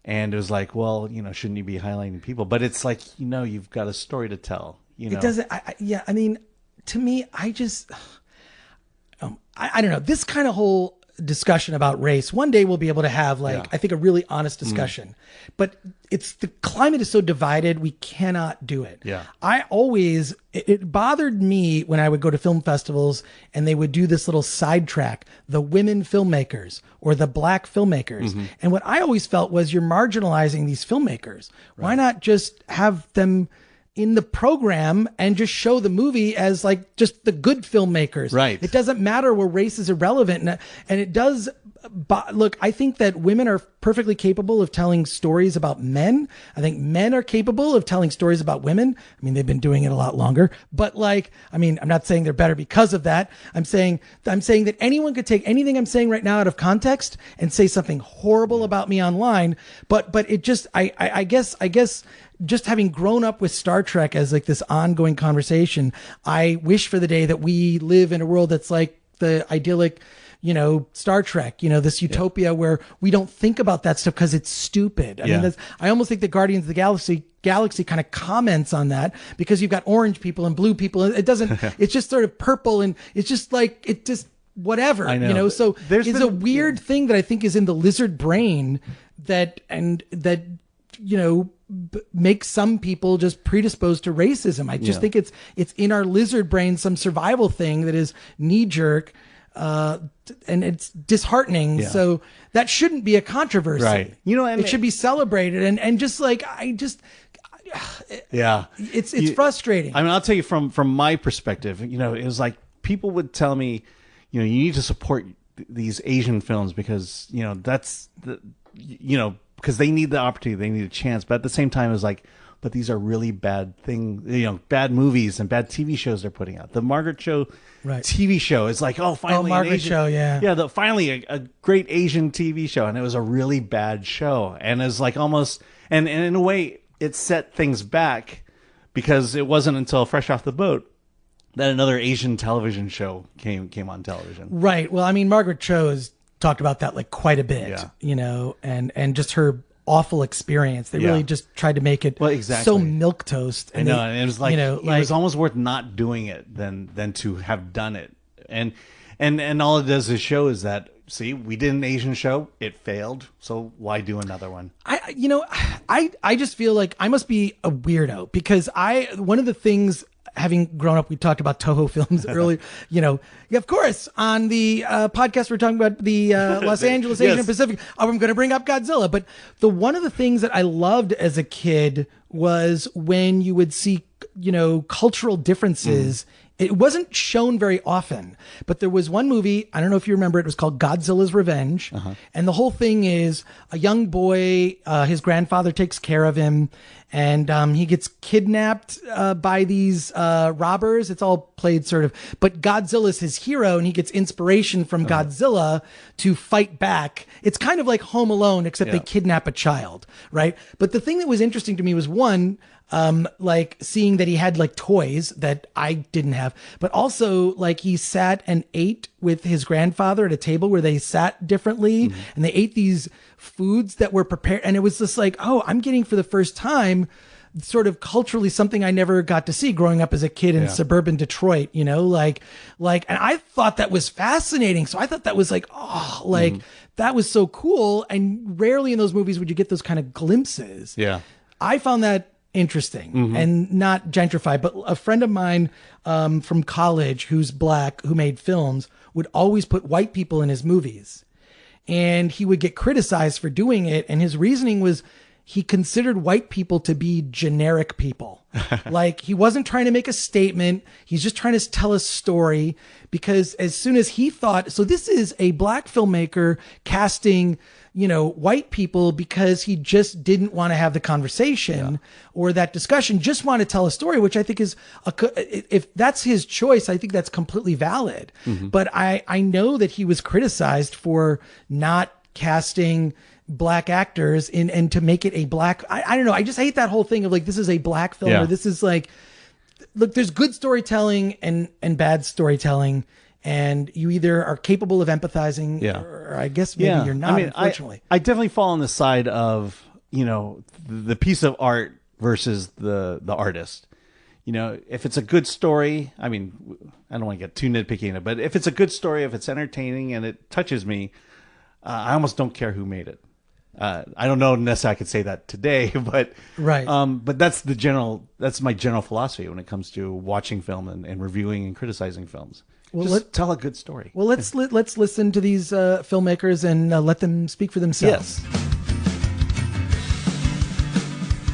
and it was like, well, shouldn't you be highlighting people? But it's like, you've got a story to tell. It doesn't. I mean, to me, I just, I don't know. This kind of whole discussion about race, one day we'll be able to have I think a really honest discussion, but the climate is so divided, we cannot do it. It bothered me when I would go to film festivals and they would do this little sidetrack, the women filmmakers or the black filmmakers. And what I always felt was you're marginalizing these filmmakers. Right. Why not just have them in the program and just show the movie as just the good filmmakers? Right. It doesn't matter where race is irrelevant. And it does look, I think that women are perfectly capable of telling stories about men. I think men are capable of telling stories about women. I mean, they've been doing it a lot longer, but like, I mean, I'm not saying they're better because of that. I'm saying that anyone could take anything I'm saying right now out of context and say something horrible about me online. But it just, I guess just having grown up with Star Trek as like this ongoing conversation, I wish for the day that we live in a world that's like the idyllic, Star Trek, this utopia where we don't think about that stuff because it's stupid. I mean, I almost think that Guardians of the Galaxy kind of comments on that, because you've got orange people and blue people. It doesn't, it's just sort of purple, and it's just like, it just, whatever, so there's a weird thing that I think is in the lizard brain that makes some people just predisposed to racism. I just think it's in our lizard brain, some survival thing that is knee jerk, and it's disheartening. Yeah. So that shouldn't be a controversy, right? And it should be celebrated. And just like, it's frustrating. I mean, I'll tell you from my perspective, it was like people would tell me, you need to support these Asian films because, that's because they need the opportunity, they need a chance. But at the same time, it was like, but these are really bad bad movies and bad TV shows they're putting out. The Margaret Cho TV show is like, finally, Margaret Cho, finally a great Asian TV show, and it was a really bad show, and it's like almost, and in a way, it set things back because it wasn't until Fresh Off the Boat that another Asian television show came on television. Right. Well, I mean, Margaret Cho has talked about that like quite a bit, and just her awful experience. They really just tried to make it so milquetoast. And and it was like, it was almost worth not doing it than to have done it. And all it does is show is that, see, we did an Asian show, it failed, so why do another one? I just feel like I must be a weirdo, because one of the things, having grown up, we talked about Toho films earlier, of course, on the podcast, we're talking about the Los Angeles Asian Pacific. I'm going to bring up Godzilla. But one of the things that I loved as a kid was when you would see, cultural differences. It wasn't shown very often, but there was one movie, I don't know if you remember, it was called Godzilla's Revenge. And the whole thing is a young boy, his grandfather takes care of him, and he gets kidnapped by these robbers. It's all played sort of, but Godzilla's his hero, and he gets inspiration from Godzilla to fight back. It's kind of like Home Alone, except they kidnap a child, right? But the thing that was interesting to me was, one, like seeing that he had like toys that I didn't have, but also like he sat and ate with his grandfather at a table where they sat differently, and they ate these foods that were prepared. And it was just like, I'm getting for the first time sort of culturally something I never got to see growing up as a kid in suburban Detroit, and I thought that was fascinating. So I thought that was like, that was so cool. And rarely in those movies would you get those kind of glimpses. Yeah. I found that interesting and not gentrified, but a friend of mine from college who's black, who made films, would always put white people in his movies, and he would get criticized for doing it. And his reasoning was he considered white people to be generic people. Like, he wasn't trying to make a statement. He's just trying to tell a story, because as soon as he thought, so this is a black filmmaker casting, white people, because he just didn't want to have the conversation or that discussion, just want to tell a story, which I think is, if that's his choice, I think that's completely valid. But I know that he was criticized for not casting black actors and to make it a black, I don't know. I just hate that whole thing of like, this is a black film, or this is like, look, there's good storytelling and bad storytelling. And you either are capable of empathizing, or I guess maybe you're not. I mean, unfortunately, I definitely fall on the side of the piece of art versus the artist. If it's a good story, I mean, I don't want to get too nitpicky in it, but if it's a good story, if it's entertaining and it touches me, I almost don't care who made it. I don't know necessarily I could say that today, but right. But that's my general philosophy when it comes to watching film and reviewing and criticizing films. Well, just tell a good story. Well, let's listen to these filmmakers and let them speak for themselves. Yes.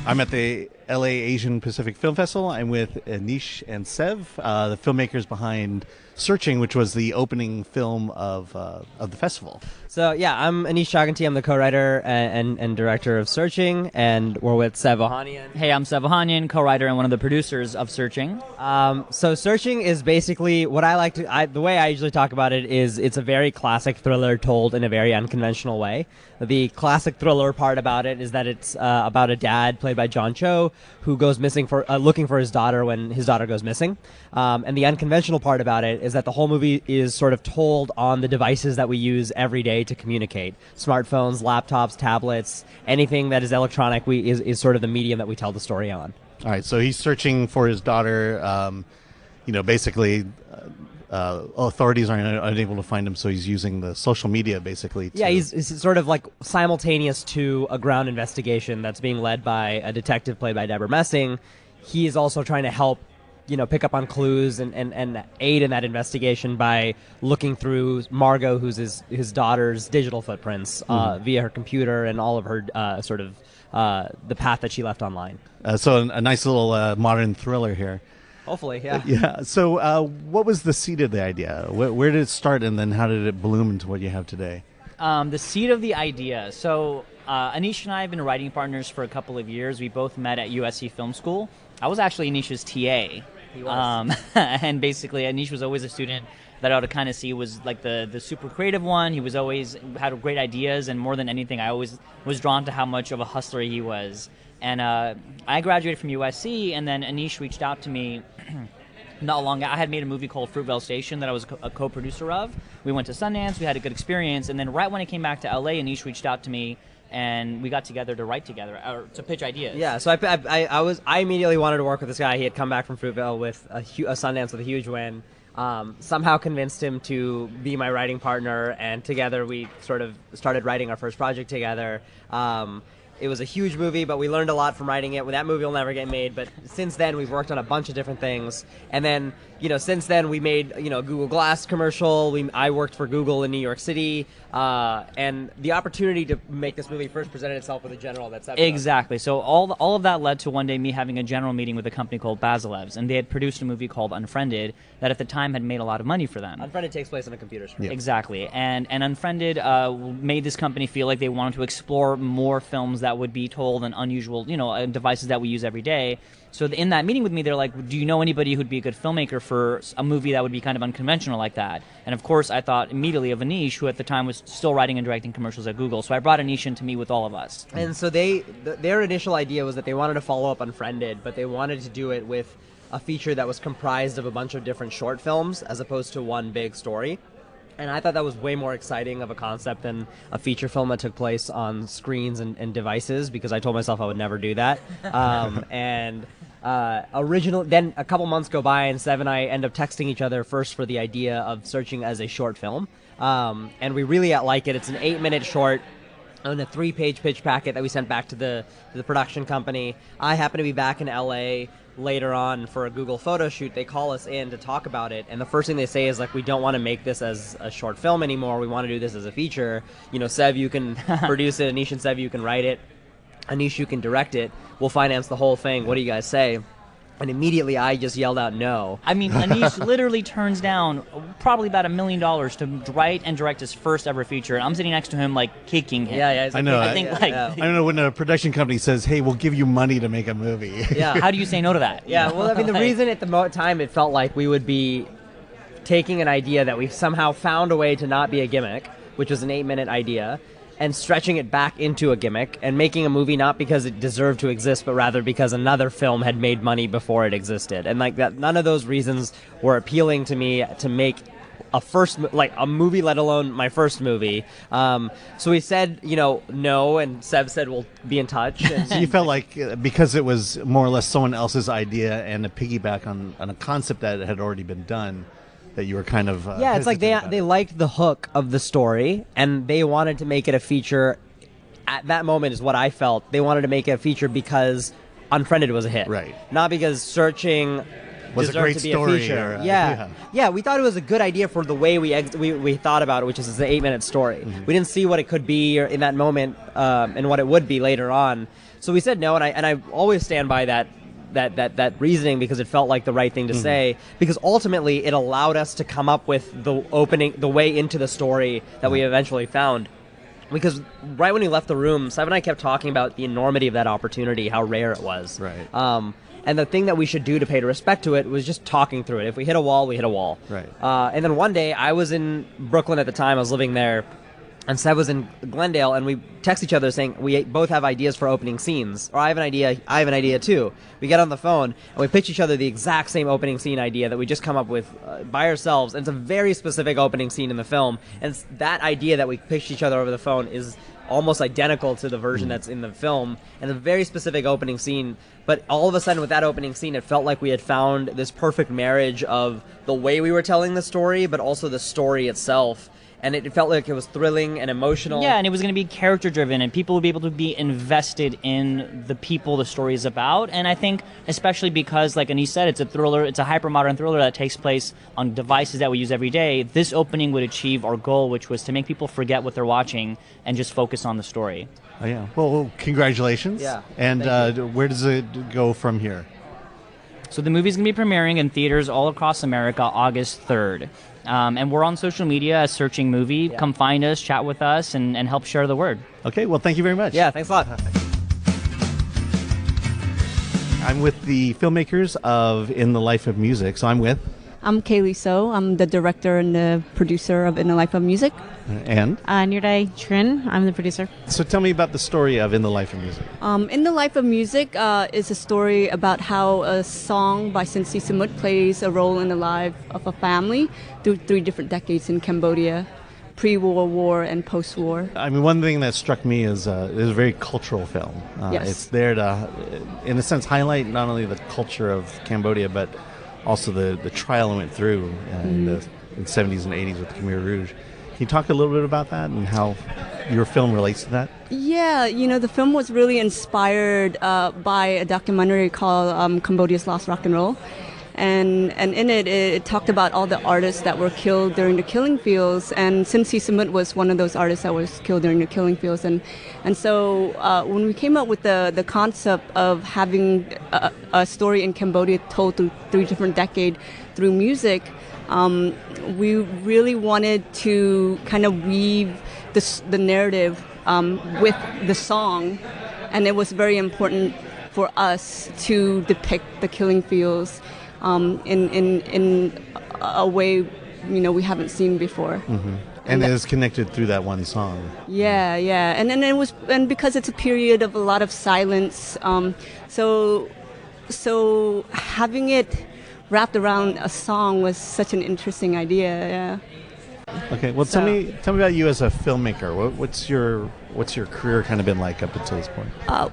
I'm at the LA Asian Pacific Film Festival. I'm with Anish and Sev, the filmmakers behind Searching, which was the opening film of the festival. So yeah, I'm Anish Chaganty. I'm the co-writer and director of Searching, and we're with Sev Ohanian. Hey, I'm Sev Ohanian, co-writer and one of the producers of Searching. So Searching is basically what I like to. The way I usually talk about it is it's a very classic thriller told in a very unconventional way. The classic thriller part about it is that it's about a dad played by John Cho who goes missing looking for his daughter when his daughter goes missing. And the unconventional part about it is that the whole movie is sort of told on the devices that we use every day to communicate. Smartphones, laptops, tablets, anything that is electronic is sort of the medium that we tell the story on. All right, so he's searching for his daughter. Basically, authorities are unable to find him, so he's using the social media, basically. Yeah, he's sort of like simultaneous to a ground investigation that's being led by a detective played by Deborah Messing. He is also trying to help pick up on clues and aid in that investigation by looking through Margot, who's his daughter's digital footprints via her computer and all of her the path that she left online. So a nice little modern thriller here. Hopefully, yeah. Yeah. So what was the seed of the idea? Where did it start, and then how did it bloom into what you have today? The seed of the idea. So Anish and I have been writing partners for a couple of years. We both met at USC Film School. I was actually Anish's TA. He was. And basically, Anish was always a student that I ought to kind of see was like the super creative one. He was always had great ideas, and more than anything, I always was drawn to how much of a hustler he was. And I graduated from USC, and then Anish reached out to me. Not long. I had made a movie called Fruitvale Station that I was a co-producer of. We went to Sundance. We had a good experience, and then right when I came back to LA, Anish reached out to me. And we got together to write together, or to pitch ideas. Yeah, so I immediately wanted to work with this guy. He had come back from Fruitvale with a Sundance with a huge win. Somehow convinced him to be my writing partner, and together we sort of started writing our first project together. It was a huge movie, but we learned a lot from writing it. That movie will never get made, but since then we've worked on a bunch of different things. And then, since then we made, a Google Glass commercial. I worked for Google in New York City, and the opportunity to make this movie first presented itself with a general that's exactly. So all of that led to one day me having a general meeting with a company called Basilev's, and they had produced a movie called Unfriended that at the time had made a lot of money for them. Unfriended takes place on a computer screen. Yeah. Exactly, and Unfriended made this company feel like they wanted to explore more films that would be told on unusual, devices that we use every day. So in that meeting with me, they're like, do you know anybody who'd be a good filmmaker for a movie that would be kind of unconventional like that? And of course, I thought immediately of Anish, who at the time was still writing and directing commercials at Google. So I brought Anish in to meet with all of us. And so their initial idea was that they wanted to follow up Unfriended, but they wanted to do it with a feature that was comprised of a bunch of different short films as opposed to one big story. And I thought that was way more exciting of a concept than a feature film that took place on screens and devices, because I told myself I would never do that. Then a couple months go by, and Sev and I end up texting each other first for the idea of Searching as a short film. And we really like it. It's an 8-minute short on a 3-page pitch packet that we sent back to the production company. I happen to be back in LA later on for a Google photo shoot. They call us in to talk about it, and the first thing they say is like, we don't want to make this as a short film anymore. We want to do this as a feature. Sev, you can produce it. Anish and Sev, you can write it. Anish, you can direct it. We'll finance the whole thing. What do you guys say? And immediately I just yelled out no. I mean, Anish literally turns down probably about $1 million to write and direct his first ever feature. And I'm sitting next to him, like, kicking him. Yeah. I know. I think, I don't know, when a production company says, hey, we'll give you money to make a movie. Yeah. How do you say no to that? Yeah, well, I mean, the reason at the time it felt like we would be taking an idea that we've somehow found a way to not be a gimmick, which was an 8-minute idea, and stretching it back into a gimmick and making a movie not because it deserved to exist, but rather because another film had made money before it existed. And like that, none of those reasons were appealing to me to make a movie, let alone my first movie. So we said, no, and Sev said we'll be in touch. So you felt like because it was more or less someone else's idea and a piggyback on a concept that had already been done, that you were kind of it's like they liked the hook of the story, and they wanted to make it a feature. At that moment is what I felt. They wanted to make it a feature because Unfriended was a hit, right? Not because Searching was a great to be story. A feature. Yeah. We thought it was a good idea for the way we thought about it, which is it's an 8-minute story. Mm-hmm. We didn't see what it could be in that moment, and what it would be later on. So we said no, and I always stand by that that reasoning because it felt like the right thing to say, because ultimately it allowed us to come up with the way into the story that we eventually found. Because right when we left the room, Sev and I kept talking about the enormity of that opportunity, how rare it was. Right. And the thing that we should do to pay respect to it was just talking through it. If we hit a wall, we hit a wall. Right. And then one day, I was in Brooklyn at the time. I was living there. And Seb was in Glendale, and we text each other saying we both have ideas for opening scenes. Or I have an idea too. We get on the phone, and we pitch each other the exact same opening scene idea that we just come up with by ourselves. And it's a very specific opening scene in the film. And that idea that we pitched each other over the phone is almost identical to the version that's in the film, and a very specific opening scene. But all of a sudden, with that opening scene, it felt like we had found this perfect marriage of the way we were telling the story, but also the story itself. And it felt like it was thrilling and emotional. Yeah, and it was going to be character driven, and people would be able to be invested in the people the story is about. And I think, especially because, like Anish said, it's a thriller, it's a hyper-modern thriller that takes place on devices that we use every day, this opening would achieve our goal, which was to make people forget what they're watching and just focus on the story. Oh, yeah. Well, congratulations. Yeah. And where does it go from here? So the movie's going to be premiering in theaters all across America August 3rd. And we're on social media as Searching Movie. Come find us, chat with us, and help share the word. Okay, well, thank you very much. Yeah, thanks a lot. I'm with the filmmakers of In the Life of Music. So I'm I'm Kaylee So. I'm the director and the producer of In the Life of Music. And? Nirdai Trin. I'm the producer. So tell me about the story of In the Life of Music. In the Life of Music is a story about how a song by Sinsi Samut plays a role in the life of a family through 3 different decades in Cambodia, pre-World War and post-war. I mean, one thing that struck me is it's a very cultural film. Yes. It's there to, in a sense, highlight not only the culture of Cambodia, but also the trial it went through in the 70s and 80s with the Khmer Rouge. Can you talk a little bit about that and how your film relates to that? Yeah, the film was really inspired by a documentary called Cambodia's Lost Rock and Roll. And in it talked about all the artists that were killed during the killing fields. And Sinsi Samut was one of those artists that was killed during the killing fields. And so when we came up with the concept of having a story in Cambodia told through 3 different decades through music, we really wanted to kind of weave the narrative with the song. And it was very important for us to depict the killing fields in a way we haven't seen before. Mm-hmm. And it is connected through that one song. Yeah, and then and because it's a period of a lot of silence, so having it wrapped around a song was such an interesting idea. Yeah. Okay, well, tell me about you as a filmmaker. What's your career kind of been like up until this point?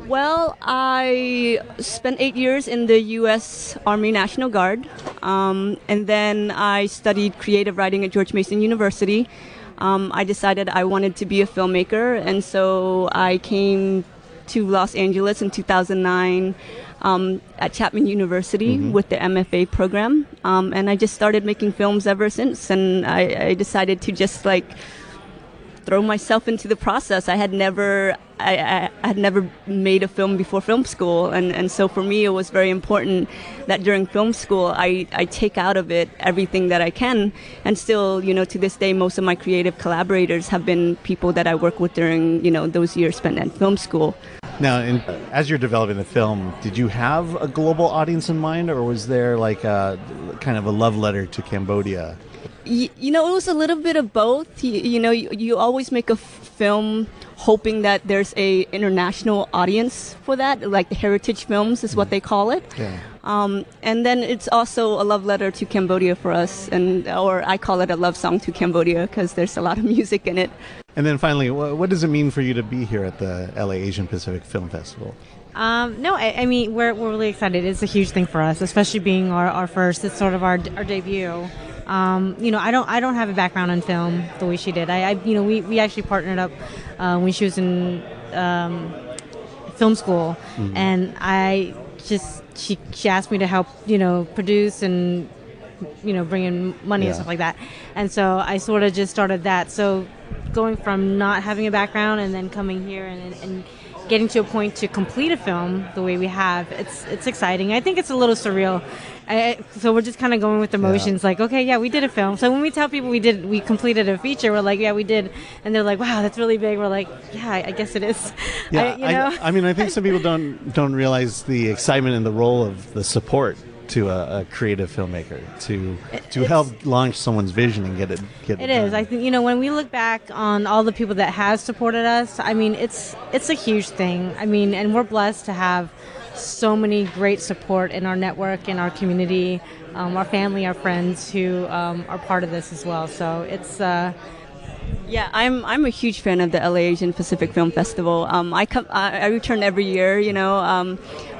Well, I spent 8 years in the U.S. Army National Guard, and then I studied creative writing at George Mason University. I decided I wanted to be a filmmaker, and so I came to Los Angeles in 2009 at Chapman University with the MFA program, and I just started making films ever since. And I decided to just throw myself into the process. I had never made a film before film school, and so for me it was very important that during film school I take out of it everything that I can. And still, to this day, most of my creative collaborators have been people that I work with during those years spent at film school. Now, as you're developing the film, did you have a global audience in mind, or was there like a kind of a love letter to Cambodia? It was a little bit of both. You always make a film hoping that there's a international audience for that, like the heritage films is what they call it. Yeah. And then it's also a love letter to Cambodia for us, or I call it a love song to Cambodia because there's a lot of music in it. And then finally, what does it mean for you to be here at the LA Asian Pacific Film Festival? I mean, we're really excited. It's a huge thing for us, especially being our first. It's sort of our debut. I don't have a background in film the way she did. We actually partnered up when she was in film school, and she asked me to help produce and bring in money and stuff like that, and so I sort of just started that. So going from not having a background and then coming here and getting to a point to complete a film the way we have, it's exciting. I think it's a little surreal. So we're just kind of going with the motions, like, okay, yeah, we did a film. So when we tell people we completed a feature, we're like, yeah, we did, and they're like, wow, that's really big. We're like, yeah, I guess it is. Yeah, I mean, I think some people don't realize the excitement and the role of the support to a creative filmmaker to help launch someone's vision and get it. It is. I think when we look back on all the people that has supported us, I mean, it's a huge thing. I mean, and we're blessed to have so many great support in our network, in our community, our family, our friends who are part of this as well. So it's. Yeah, I'm a huge fan of the LA Asian Pacific Film Festival. I return every year.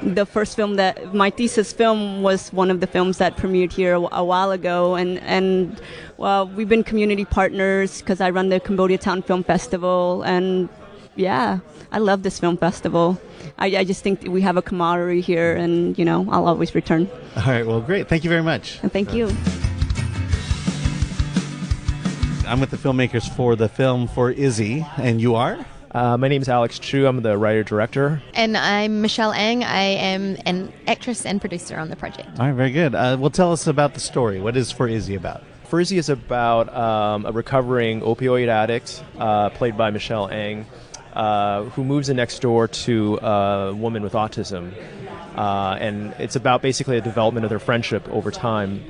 The first film that my thesis film was one of the films that premiered here a while ago, and well, we've been community partners because I run the Cambodia Town Film Festival, and yeah, I love this film festival. I just think we have a camaraderie here, and I'll always return. All right, well, great. Thank you very much. And thank you. I'm with the filmmakers for the film For Izzy, and you are? My name is Alex Chu. I'm the writer-director. And I'm Michelle Ang. I am an actress and producer on the project. All right, very good. Well, tell us about the story. What is For Izzy about? For Izzy is about a recovering opioid addict, played by Michelle Ang, who moves in next door to a woman with autism. And it's about basically a development of their friendship over time,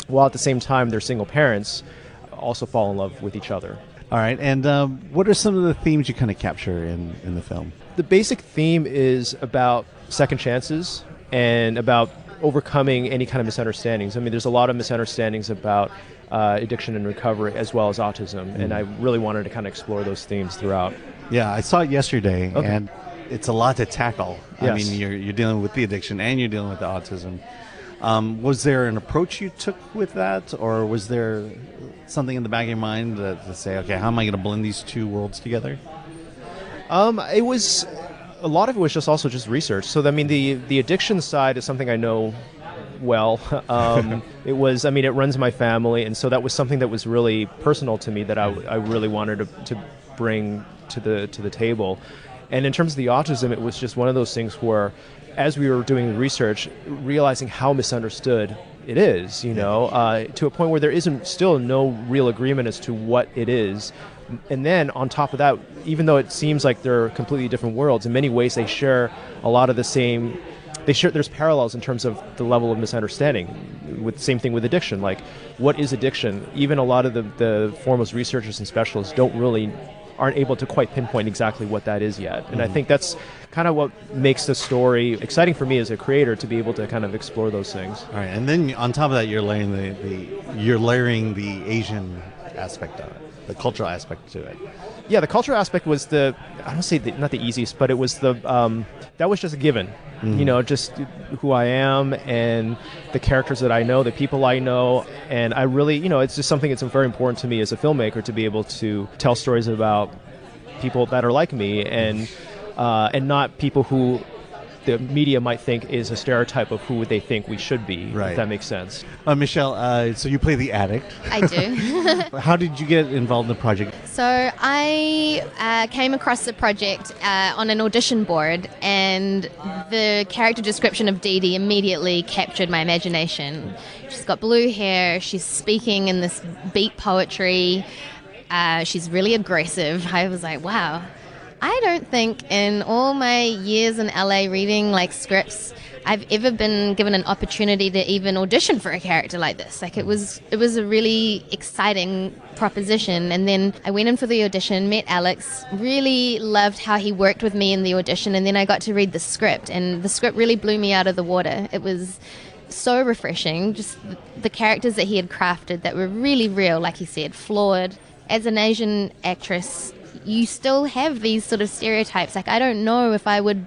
while at the same time their single parents also fall in love with each other. All right, and what are some of the themes you kind of capture in the film? The basic theme is about second chances and about overcoming any kind of misunderstandings. I mean, there's a lot of misunderstandings about addiction and recovery as well as autism, and I really wanted to kind of explore those themes throughout. Yeah, I saw it yesterday, and it's a lot to tackle. Yes. I mean, you're dealing with the addiction and you're dealing with the autism. Was there an approach you took with that, or was there something in the back of your mind to say, okay, how am I going to blend these two worlds together? It was a lot of it was just research. So I mean, the addiction side is something I know well. It runs my family, and so that was something that was really personal to me that I really wanted to bring to the table. And in terms of the autism, it was just one of those things where, as we were doing the research, realizing how misunderstood it is, to a point where there isn't still no real agreement as to what it is. And then on top of that, even though it seems like they're completely different worlds, in many ways they share a lot of the same. There's parallels in terms of the level of misunderstanding. With same thing with addiction. Like, what is addiction? Even a lot of the foremost researchers and specialists aren't able to quite pinpoint exactly what that is yet. And I think that's kind of what makes the story exciting for me as a creator, to be able to kind of explore those things. All right, and then on top of that, you're layering the Asian aspect of it, the cultural aspect to it. Yeah, the cultural aspect was I don't say not the easiest, but it was that was just a given. Mm-hmm. Just who I am and the characters that I know, the people I know, and I really, it's just something that's very important to me as a filmmaker, to be able to tell stories about people that are like me, and not people who the media might think is a stereotype of who they think we should be, right. If that makes sense. Michelle, so you play the addict. I do. How did you get involved in the project? So I came across the project on an audition board, and the character description of Dee Dee immediately captured my imagination. She's got blue hair, she's speaking in this beat poetry, she's really aggressive. I was like, wow. I don't think in all my years in LA reading scripts, I've ever been given an opportunity to even audition for a character like this. It was a really exciting proposition. And then I went in for the audition, met Alex, really loved how he worked with me in the audition, and then I got to read the script, and the script really blew me out of the water. It was so refreshing, just the characters that he had crafted that were really real, like he said, flawed. As an Asian actress, you still have these sort of stereotypes. I don't know if I would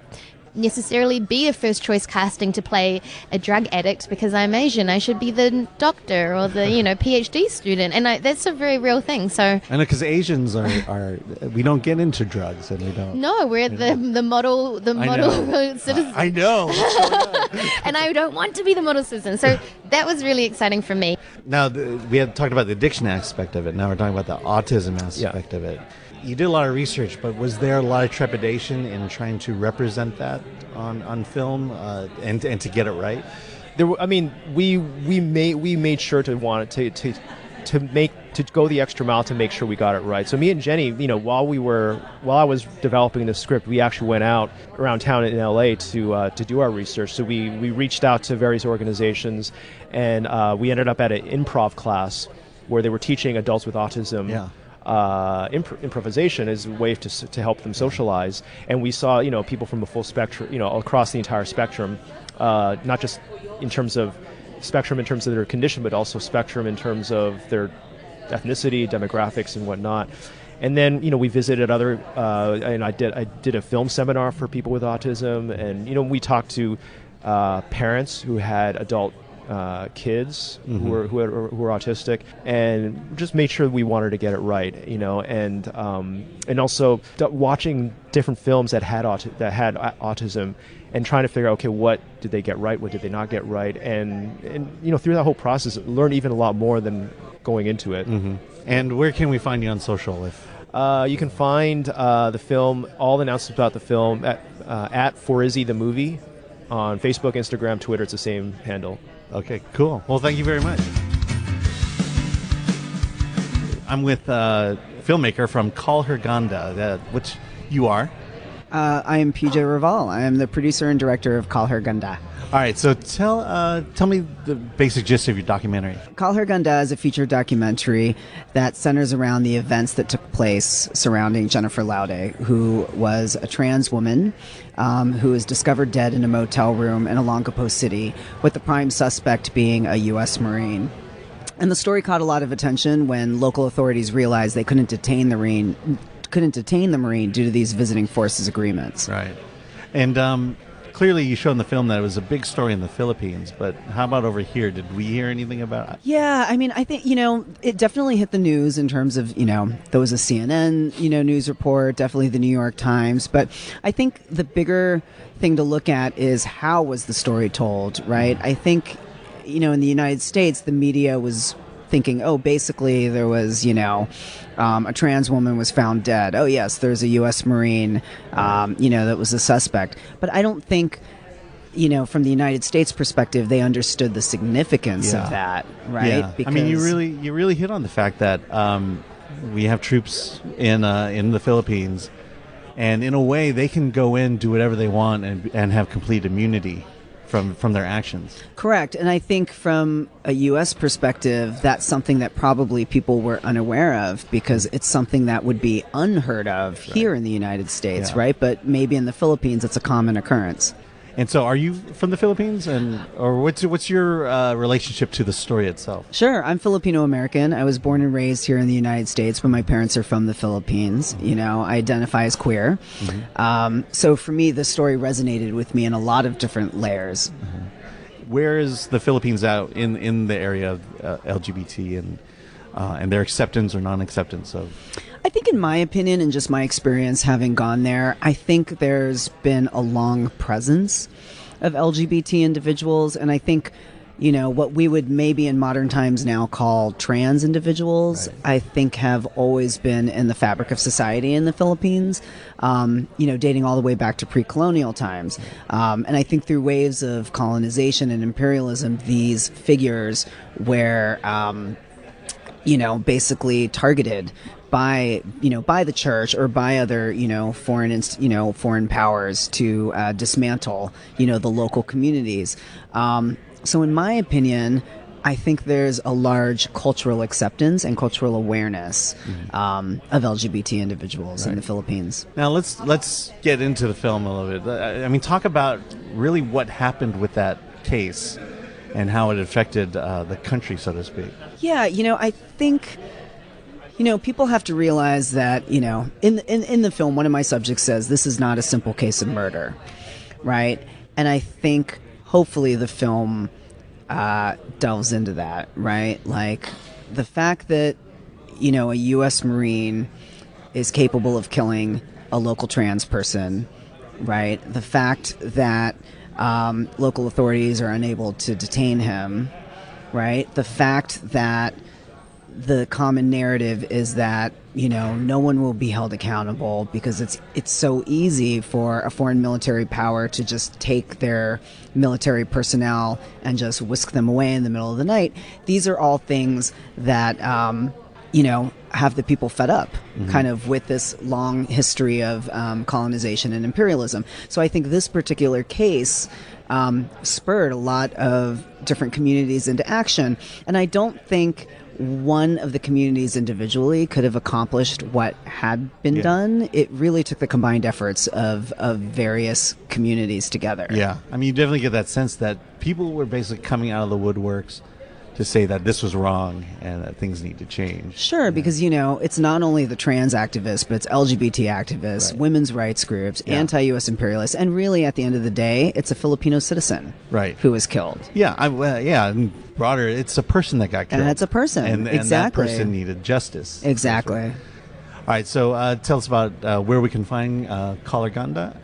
necessarily be a first choice casting to play a drug addict because I'm Asian. I should be the doctor or the PhD student, and that's a very real thing. So I know, because Asians are we don't get into drugs, and we don't. No, we're the model citizen. I know. And I don't want to be the model citizen. So that was really exciting for me. Now, we had talked about the addiction aspect of it. Now we're talking about the autism aspect of it. You did a lot of research, but was there a lot of trepidation in trying to represent that on film and to get it right? We made sure to want to go the extra mile to make sure we got it right. So me and Jenny, while I was developing the script, we actually went out around town in LA to do our research. So we reached out to various organizations, and we ended up at an improv class where they were teaching adults with autism. Yeah. Improvisation as a way to help them socialize, and we saw people from the full spectrum, across the entire spectrum, not just in terms of spectrum in terms of their condition, but also spectrum in terms of their ethnicity, demographics, and whatnot. And then we visited other, and I did a film seminar for people with autism, and we talked to parents who had adult kids who were autistic, and just made sure we wanted to get it right, and also watching different films that had autism, and trying to figure out, okay, what did they get right, what did they not get right, and through that whole process, learn even a lot more than going into it. Mm-hmm. And where can we find you on social? You can find the film, all the announcements about the film at For Izzy the Movie on Facebook, Instagram, Twitter. It's the same handle. Okay, cool. Well, thank you very much. I'm with a filmmaker from Call Her Ganda, which you are. I am PJ Raval. I am the producer and director of Call Her Ganda. All right, so tell me the basic gist of your documentary. Call Her Ganda is a feature documentary that centers around the events that took place surrounding Jennifer Laude, who was a trans woman who was discovered dead in a motel room in Olankapo City, with the prime suspect being a U.S. Marine. And the story caught a lot of attention when local authorities realized they couldn't detain the Marine due to these visiting forces agreements. Right. And clearly you showed in the film that it was a big story in the Philippines, but how about over here? Did we hear anything about it? Yeah, I think, it definitely hit the news in terms of, there was a CNN, news report, definitely the New York Times. But I think the bigger thing to look at is how was the story told, right? I think, in the United States, the media was thinking, basically there was, a trans woman was found dead. Oh, yes, there's a U.S. Marine, that was a suspect. But I don't think, from the United States perspective, they understood the significance of that, right? Yeah. Because, you really hit on the fact that we have troops in the Philippines, and in a way they can go in, do whatever they want, and have complete immunity from their actions. Correct. And I think from a U.S. perspective, that's something that probably people were unaware of, because it's something that would be unheard of here in the United States, right? But maybe in the Philippines, it's a common occurrence. And so, are you from the Philippines, or what's your relationship to the story itself? Sure, I'm Filipino American. I was born and raised here in the United States, but my parents are from the Philippines. I identify as queer. Mm-hmm. So for me, the story resonated with me in a lot of different layers. Mm-hmm. Where is the Philippines out in the area of LGBT and their acceptance or non-acceptance of? I think, in my opinion, and just my experience having gone there, I think there's been a long presence of LGBT individuals, and I think, what we would maybe in modern times now call trans individuals, I think have always been in the fabric of society in the Philippines, dating all the way back to pre-colonial times. And I think through waves of colonization and imperialism, these figures were, basically targeted by the church or by other foreign powers to dismantle the local communities. So in my opinion, I think there's a large cultural acceptance and cultural awareness of LGBT individuals in the Philippines. Now let's get into the film a little bit. Talk about really what happened with that case and how it affected the country, so to speak. Yeah, I think. People have to realize that, in the film, one of my subjects says this is not a simple case of murder. right? And I think hopefully the film delves into that, right? Like the fact that, a U.S. Marine is capable of killing a local trans person, right? The fact that local authorities are unable to detain him, right? The fact that the common narrative is that no one will be held accountable because it's so easy for a foreign military power to just take their military personnel and just whisk them away in the middle of the night. These are all things that have the people fed up kind of with this long history of colonization and imperialism. So I think this particular case spurred a lot of different communities into action, and I don't think one of the communities individually could have accomplished what had been done. It really took the combined efforts of various communities together. Yeah. I mean, you definitely get that sense that people were basically coming out of the woodworks to say that this was wrong and that things need to change. Sure, because, it's not only the trans activists, but it's LGBT activists, Right. women's rights groups, anti-U.S. imperialists, and really, at the end of the day, it's a Filipino citizen Right. who was killed. Yeah, and broader, it's a person that got killed. And it's a person, and that exactly. person needed justice. Exactly. All right, so tell us about where we can find Kalarganda.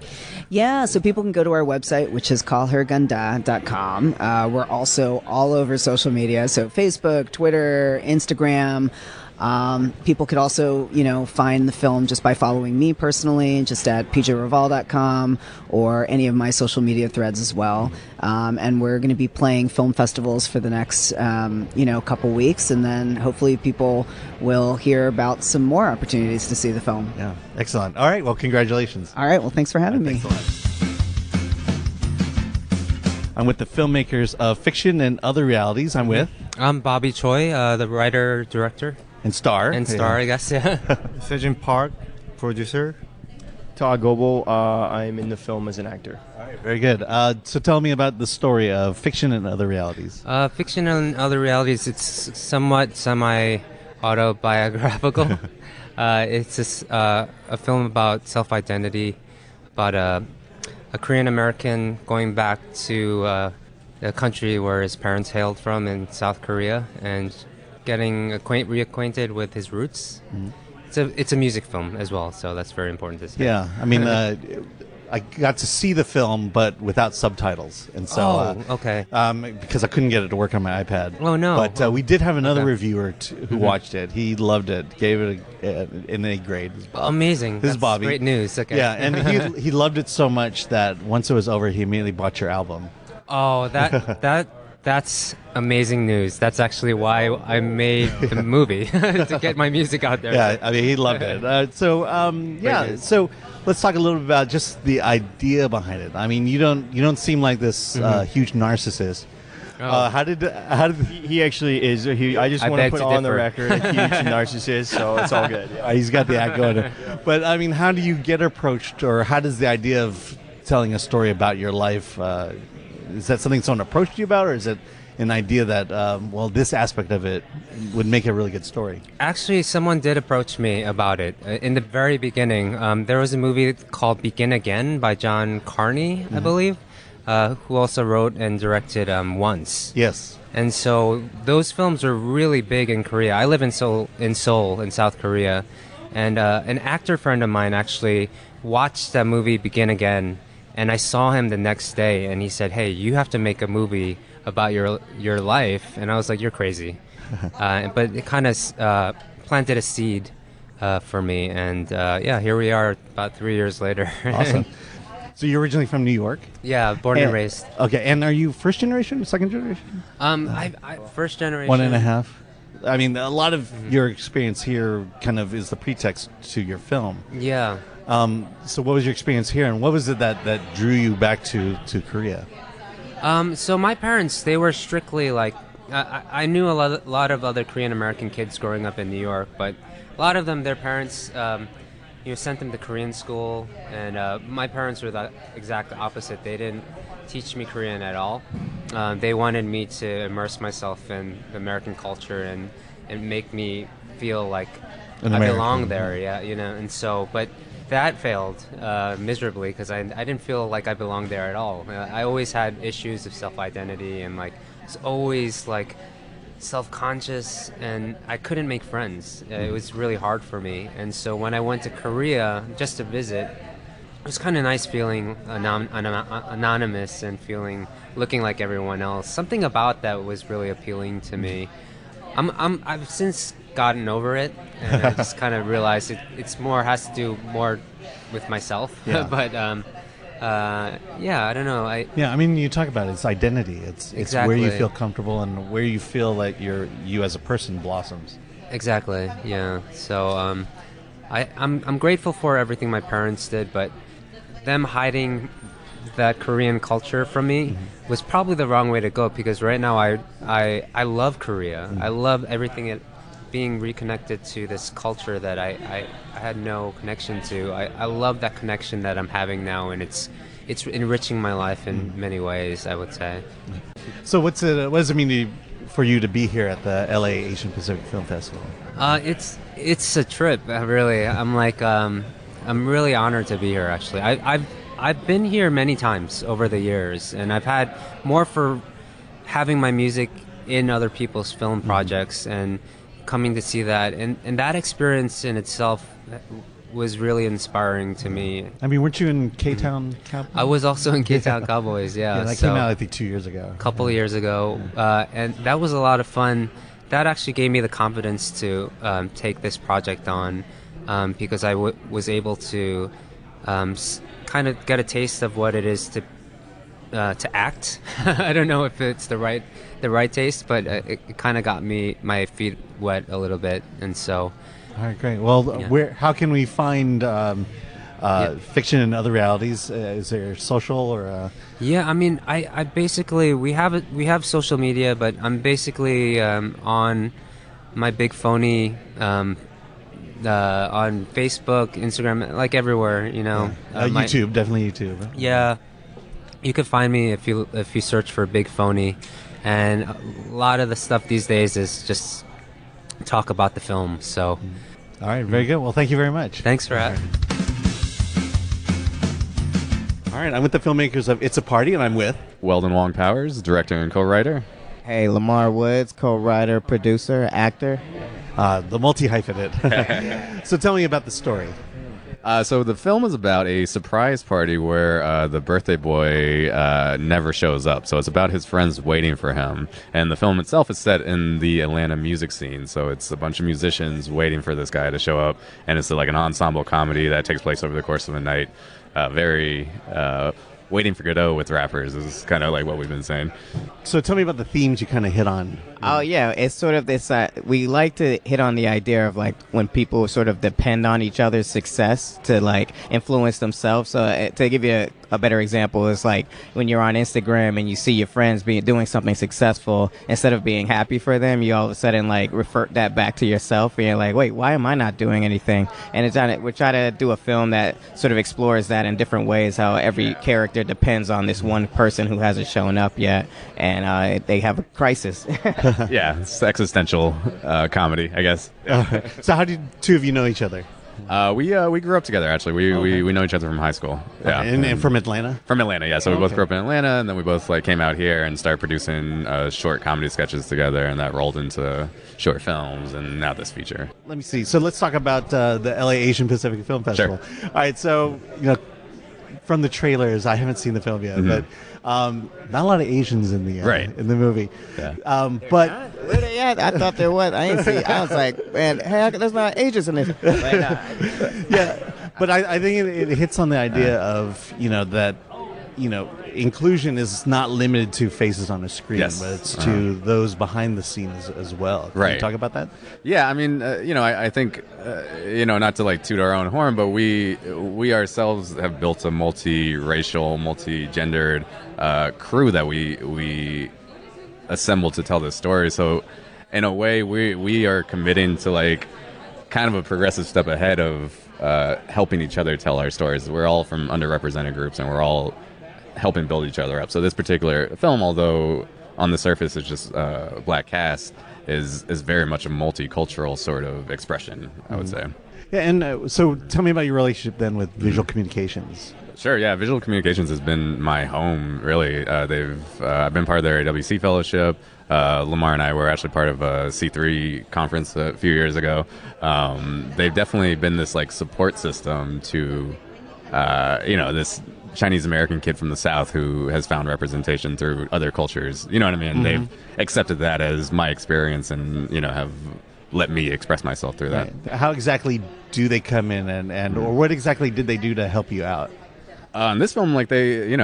Yeah, so people can go to our website, which is callherganda.com. We're also all over social media, so Facebook, Twitter, Instagram. People could also, find the film just by following me personally, just at pjraval.com or any of my social media threads as well. And we're going to be playing film festivals for the next, couple weeks, and then hopefully people will hear about some more opportunities to see the film. Yeah, excellent. All right, well, congratulations. All right, well, thanks for having me. Thanks a lot. I'm with the filmmakers of Fiction and Other Realities. I'm with... I'm Bobby Choi, the writer, director. And star. I guess, yeah. Sejin Park, producer. Todd Goebel, I'm in the film as an actor. All right, very good. So tell me about the story of Fiction and Other Realities. Fiction and Other Realities, it's somewhat semi-autobiographical. It's a film about self-identity, about a Korean-American going back to the country where his parents hailed from in South Korea and getting reacquainted with his roots. It's a music film as well, so that's very important to say. Yeah, I mean, I got to see the film, but without subtitles, and so okay. Because I couldn't get it to work on my iPad. Oh no! But we did have another reviewer who watched it. He loved it, gave it an A grade. Amazing! This is Bobby. Great news. Okay. Yeah, and he loved it so much that once it was over, he immediately bought your album. Oh, that's amazing news. That's actually why I made the movie, to get my music out there. Yeah, I mean, he loved it. So let's talk a little bit about just the idea behind it. I mean, you don't seem like this huge narcissist. How did he actually is? I just want to put on the record a huge narcissist, so it's all good. Yeah. He's got the act going. But I mean, how do you get approached, or how does the idea of telling a story about your life? Is that something someone approached you about, or is it an idea that, this aspect of it would make a really good story? Actually, someone did approach me about it. In the very beginning, there was a movie called Begin Again by John Carney, I believe, who also wrote and directed Once. Yes. And so those films are really big in Korea. I live in Seoul, in South Korea, and an actor friend of mine actually watched that movie Begin Again. And I saw him the next day, and he said, "Hey, you have to make a movie about your life." And I was like, "You're crazy," but it kind of planted a seed for me, and here we are, about 3 years later. Awesome. So you're originally from New York? Yeah, born and raised. Okay, and are you first generation, second generation? I first generation. 1.5. I mean, a lot of your experience here kind of is the pretext to your film. Yeah. So what was your experience here, and what was it that drew you back to Korea? So my parents, they were strictly like, I knew a lot of other Korean American kids growing up in New York, but a lot of them, their parents, sent them to Korean school, and my parents were the exact opposite. They didn't teach me Korean at all. They wanted me to immerse myself in the American culture and make me feel like An I American, belong there, yeah, and so, but that failed miserably because I didn't feel like I belonged there at all. I always had issues of self-identity and like was always like self-conscious, and I couldn't make friends. It was really hard for me, and so when I went to Korea just to visit, it was kind of nice feeling anonymous and looking like everyone else. Something about that was really appealing to me. I've since gotten over it, and I just kind of realized has to do more with myself. Yeah. But I don't know. I mean, you talk about it's identity. It's Exactly. where you feel comfortable and where you feel like you as a person blossoms. Exactly. Yeah. So I'm grateful for everything my parents did, but them hiding that Korean culture from me was probably the wrong way to go, because right now I love Korea. I love everything being reconnected to this culture that I had no connection to. I love that connection that I'm having now, and it's enriching my life in many ways, I would say. So what does it mean for you to be here at the LA Asian Pacific Film Festival? It's a trip, really. I'm really honored to be here, actually. I've been here many times over the years, and I've had more for having my music in other people's film projects and coming to see that, and that experience in itself was really inspiring to me. I mean, weren't you in K-Town Cowboys? I was also in K-Town Cowboys, yeah. That came out, I think, 2 years ago. A couple of years ago, and that was a lot of fun. That actually gave me the confidence to take this project on, because I was able to kind of get a taste of what it is to act. I don't know if it's the right taste, but it kind of got my feet wet a little bit, and so. All right, great. Well, how can we find fiction and other realities? Is there social or? Yeah, I mean, I basically we have social media, but I'm basically on my big phony. On Facebook, Instagram, like everywhere, YouTube, definitely YouTube. Yeah, you could find me if you search for Big Phony, and a lot of the stuff these days is just talk about the film. So, all right, very good. Well, thank you very much. Thanks for having me. All right, I'm with the filmmakers of It's a Party, and I'm with Weldon Wong Powers, director and co-writer. Hey, Lamar Woods, co-writer, producer, actor. The multi-hyphenate. So tell me about the story. So the film is about a surprise party where the birthday boy never shows up. So it's about his friends waiting for him. And the film itself is set in the Atlanta music scene. So it's a bunch of musicians waiting for this guy to show up. And it's like an ensemble comedy that takes place over the course of a night. Very Waiting for Godot with rappers is kind of like what we've been saying. So tell me about the themes you kind of hit on. Oh, yeah. It's sort of this, we like to hit on the idea of like when people sort of depend on each other's success to like influence themselves. So to give you a better example is like when you're on Instagram and you see your friends doing something successful, instead of being happy for them, you all of a sudden like revert that back to yourself and you're like, wait, why am I not doing anything? And we're trying to do a film that sort of explores that in different ways, how every character depends on this one person who hasn't shown up yet, and they have a crisis. Yeah, it's existential comedy, I guess. So how did two of you know each other? We grew up together, actually. We know each other from high school. Yeah, and from Atlanta. From Atlanta, yeah. So we both grew up in Atlanta, and then we both like came out here and started producing short comedy sketches together, and that rolled into short films, and now this feature. Let me see. So let's talk about the LA Asian Pacific Film Festival. Sure. All right. So from the trailers, I haven't seen the film yet, but not a lot of Asians in the movie. Yeah. But where they at? I thought there was. I ain't see. I was like, man, heck, there's not Asians in this. Yeah, but I think it hits on the idea of that inclusion is not limited to faces on a screen, yes. but it's to those behind the scenes as well. Can you talk about that? Yeah, I mean, I think, not to like toot our own horn, but we ourselves have built a multi-racial, multi-gendered crew that we assembled to tell this story. So in a way, we are committing to like kind of a progressive step ahead of helping each other tell our stories. We're all from underrepresented groups, and we're all helping build each other up. So this particular film, although on the surface is just black cast is very much a multicultural sort of expression, I would say. Yeah, and so tell me about your relationship then with visual communications. Sure, yeah. Visual Communications has been my home, really. I've been part of their AWC fellowship. Lamar and I were actually part of a C3 conference a few years ago. They've definitely been this like support system to, this Chinese American kid from the South who has found representation through other cultures. You know what I mean? Mm-hmm. They've accepted that as my experience and, have let me express myself through that. Right. How exactly do they come in or what exactly did they do to help you out? In this film, like they,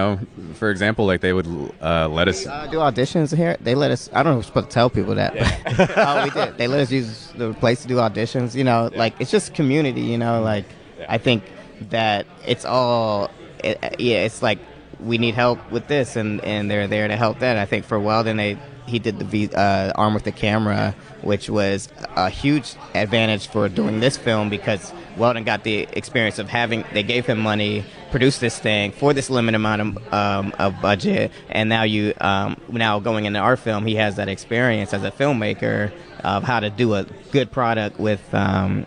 for example, like they would let us do auditions here. They let us. I don't know if we're supposed to tell people that, but we did. They let us use the place to do auditions. Like it's just community. Like I think that it's all. It's like we need help with this, and they're there to help that. I think for Weldon, he did the Arm with the Camera, which was a huge advantage for doing this film because Weldon got the experience of they gave him money, produced this thing for this limited amount of budget, and now going into our film, he has that experience as a filmmaker of how to do a good product with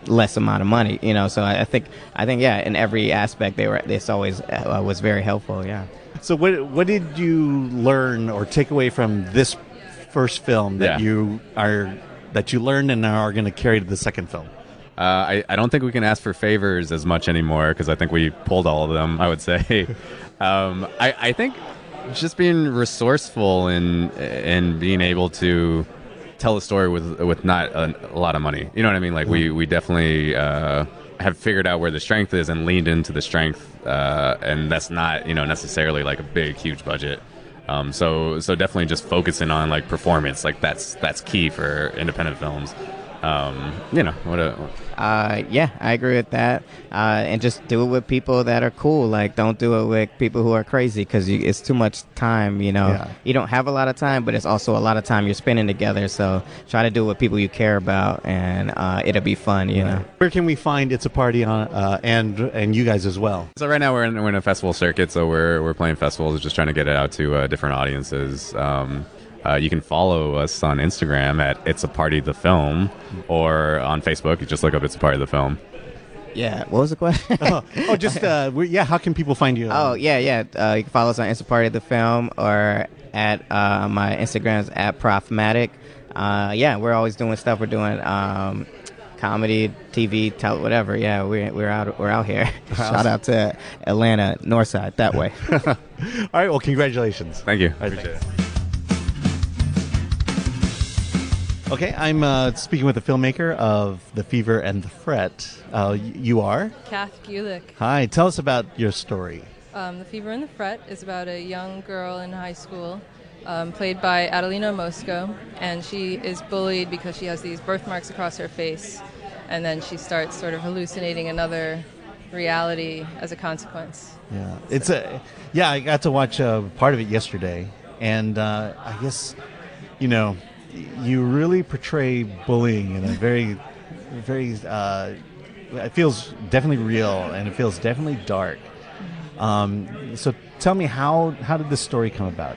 less amount of money. So I think yeah, in every aspect this always was very helpful. Yeah. So what did you learn or take away from this first film that you learned and are going to carry to the second film? I don't think we can ask for favors as much anymore because I think we pulled all of them, I would say. I think just being resourceful and being able to tell a story with not a lot of money. You know what I mean? Like we definitely have figured out where the strength is and leaned into the strength, and that's not necessarily like a big huge budget. So definitely just focusing on like performance, like that's key for independent films. Yeah, I agree with that. And just do it with people that are cool. Like, don't do it with people who are crazy because it's too much time. You don't have a lot of time, but it's also a lot of time you're spending together. So try to do it with people you care about, and it'll be fun. You know. Where can we find It's a Party on and you guys as well? So right now we're in a festival circuit, so we're playing festivals, just trying to get it out to different audiences. You can follow us on Instagram at It's a Party the Film, or on Facebook, you just look up It's a Party the Film. Yeah, what was the question? How can people find you? You can follow us on It's a Party the Film, or at my Instagram's at Profmatic. We're always doing stuff. We're doing comedy, TV, whatever. Yeah, we're out here. Shout out to Atlanta, Northside, that way. All right, well, congratulations. Thank you. I appreciate it. Okay, I'm speaking with the filmmaker of The Fever and the Fret. You are? Kath Gulick. Hi, tell us about your story. The Fever and the Fret is about a young girl in high school, played by Adelina Mosco, and she is bullied because she has these birthmarks across her face, and then she starts sort of hallucinating another reality as a consequence. Yeah, I got to watch part of it yesterday, and I guess, you really portray bullying in a very, very, it feels definitely real, and it feels definitely dark. So tell me, how did this story come about?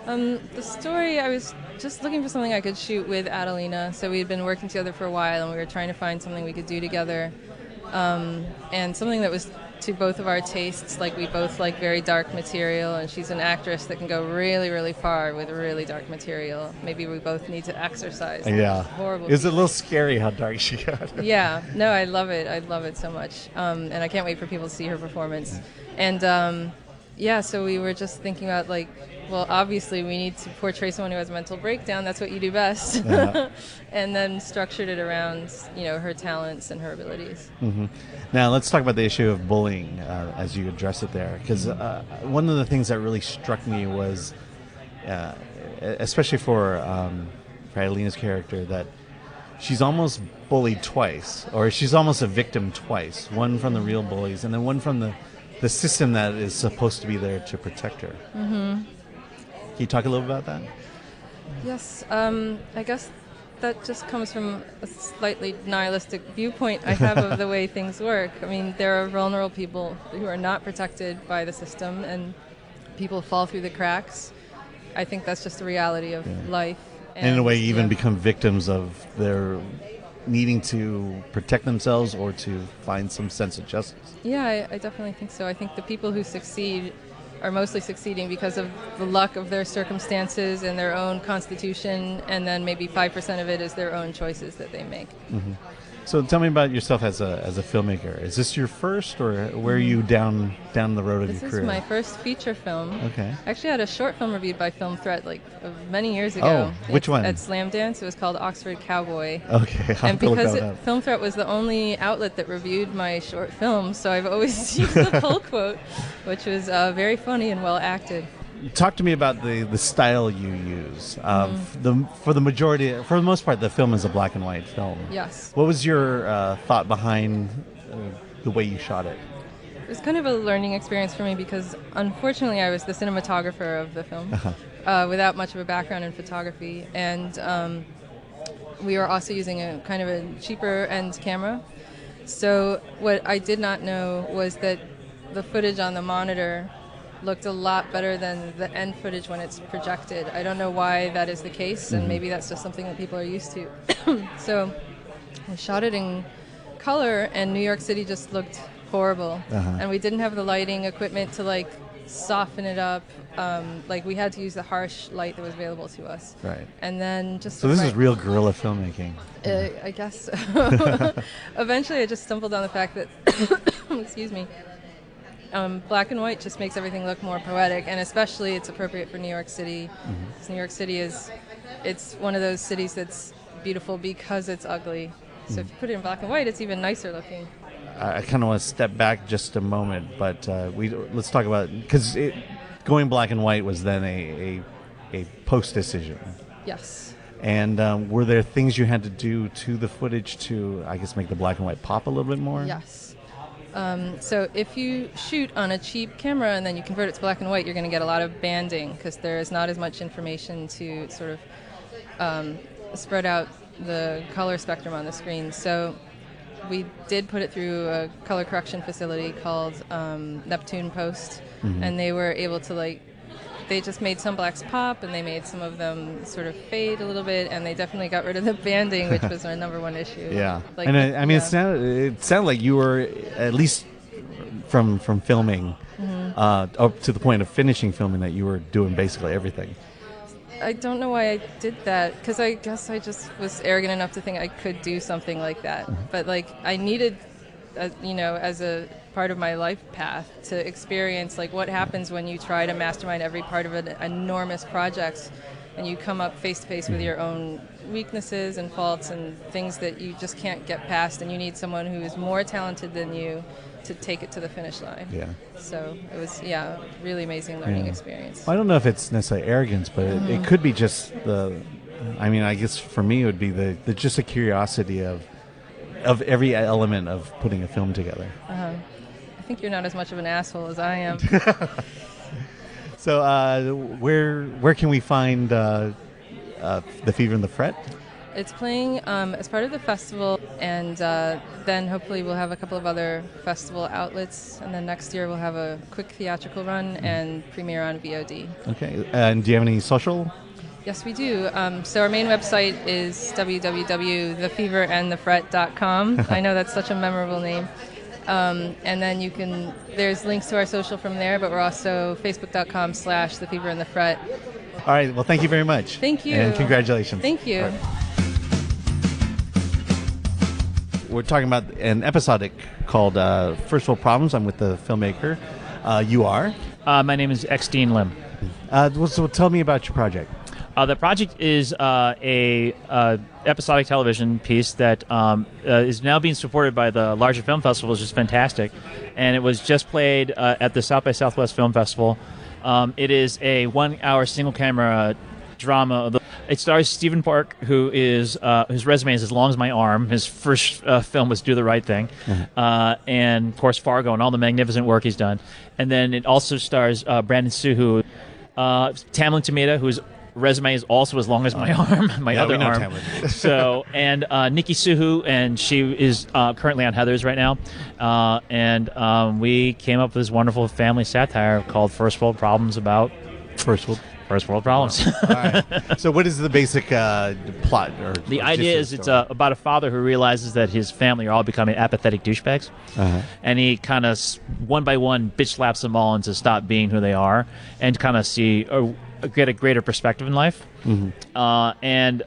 The story, I was just looking for something I could shoot with Adelina. So we had been working together for a while, and we were trying to find something we could do together. And something that was to both of our tastes. Like, we both like very dark material, and she's an actress that can go really, really far with really dark material. Maybe we both need to exercise. Yeah. Horrible. It's a little scary how dark she got. Yeah. No, I love it. I love it so much. And I can't wait for people to see her performance. And so we were just thinking about, like, well, obviously we need to portray someone who has a mental breakdown. That's what you do best. Yeah. And then structured it around, her talents and her abilities. Mm-hmm. Now let's talk about the issue of bullying as you address it there. Because one of the things that really struck me was, especially for Adelina's character, that she's almost bullied twice, or she's almost a victim twice. One from the real bullies, and then one from the system that is supposed to be there to protect her. Mm-hmm. Can you talk a little about that? Yes, I guess that just comes from a slightly nihilistic viewpoint I have of the way things work. I mean, there are vulnerable people who are not protected by the system, and people fall through the cracks. I think that's just the reality of life. And in a way, even yeah. become victims of their needing to protect themselves or to find some sense of justice. Yeah, I definitely think so. I think the people who succeed are mostly succeeding because of the luck of their circumstances and their own constitution, and then maybe 5% of it is their own choices that they make. Mm-hmm. So tell me about yourself as a filmmaker. Is this your first, or where are you down the road of This your is career? my first feature film. Okay. I actually had a short film reviewed by Film Threat many years ago. Oh, which one? At Slam Dance. It was called Oxford Cowboy. Okay, I'll and have to look because that up. Film Threat was the only outlet that reviewed my short film, so I've always used the pull quote, which was very funny and well acted. Talk to me about the style you use. For the most part, the film is a black and white film. Yes. What was your thought behind the way you shot it? It was kind of a learning experience for me because, unfortunately, I was the cinematographer of the film without much of a background in photography, and we were also using a kind of a cheaper end camera. So what I did not know was that the footage on the monitor looked a lot better than the end footage when it's projected. I don't know why that is the case, and maybe that's just something that people are used to. So we shot it in color, and New York City just looked horrible. And we didn't have the lighting equipment to soften it up. We had to use the harsh light that was available to us. Right. And then So this is real guerrilla filmmaking. I guess so. Eventually I just stumbled on the fact that excuse me, black and white just makes everything look more poetic, and especially it's appropriate for New York City. New York City it's one of those cities that's beautiful because it's ugly. So if you put it in black and white, it's even nicer looking. I kind of want to step back just a moment, but let's talk about, because going black and white was then a post decision. Yes. And were there things you had to do to the footage to, I guess, make the black and white pop a little bit more? Yes. So if you shoot on a cheap camera and then you convert it to black and white, you're going to get a lot of banding because there is not as much information to sort of spread out the color spectrum on the screen. So we did put it through a color correction facility called Neptune Post, and they were able to they just made some blacks pop, and they made some of them sort of fade a little bit, and they definitely got rid of the banding, which was our number one issue. Yeah, it sounded like you were, at least from filming up to the point of finishing filming, that you were doing basically everything. I don't know why I did that, because I guess I just was arrogant enough to think I could do something like that. But I needed, as a part of my life path, to experience what happens when you try to mastermind every part of an enormous project, and you come up face to face with your own weaknesses and faults and things that you just can't get past, and you need someone who is more talented than you to take it to the finish line. Yeah. So it was, really amazing learning experience. Well, I don't know if it's necessarily arrogance, but it could be just I guess for me it would be the just a curiosity of every element of putting a film together. I think you're not as much of an asshole as I am. So where can we find The Fever and the Fret? It's playing as part of the festival, and then hopefully we'll have a couple of other festival outlets, and then next year we'll have a quick theatrical run and premiere on VOD. Okay, and do you have any social? Yes, we do. So our main website is www.thefeverandthefret.com. I know that's such a memorable name. And then there's links to our social from there, but we're also facebook.com/thefeverandthefret. All right, well, thank you very much. Thank you. And congratulations. Thank you. Right. We're talking about an episodic called First World Problems. I'm with the filmmaker. You are? My name is X. Dean Lim. So tell me about your project. The project is a episodic television piece that is now being supported by the larger film festival, which is fantastic. And it was just played at the South by Southwest Film Festival. It is a 1 hour single camera drama. It stars Stephen Park, who is whose resume is as long as my arm. His first film was Do the Right Thing, and of course Fargo and all the magnificent work he's done. And then it also stars Brandon Suhu, Tamlin Tomita, whose resume is also as long as my arm, my other arm. So, and Nikki Suhu, and she is currently on Heathers right now. And we came up with this wonderful family satire called First World Problems about First world problems. All right. So what is the basic plot? Or the idea is it's about a father who realizes that his family are all becoming apathetic douchebags, and he kind of one by one bitch slaps them all into stop being who they are and kind of see or get a greater perspective in life. And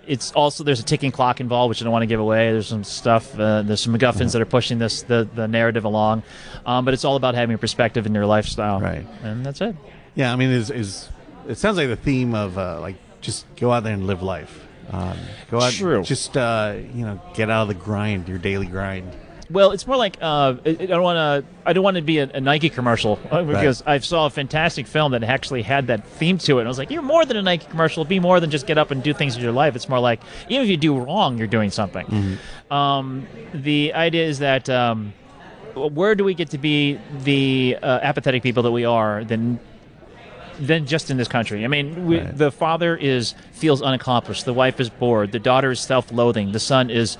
it's also, there's a ticking clock involved, which I don't want to give away. There's some stuff, there's some MacGuffins that are pushing the narrative along, but it's all about having a perspective in your lifestyle, right? And that's it. Yeah, I mean, it sounds like the theme of like just go out there and live life. Go out, True. Just get out of the grind, your daily grind. Well, it's more like I don't want to be a Nike commercial because I saw a fantastic film that actually had that theme to it. And I was like, you're more than a Nike commercial. Be more than just get up and do things in your life. It's more like even if you do wrong, you're doing something. The idea is that where do we get to be the apathetic people that we are than just in this country? I mean, the father feels unaccomplished. The wife is bored. The daughter is self-loathing. The son is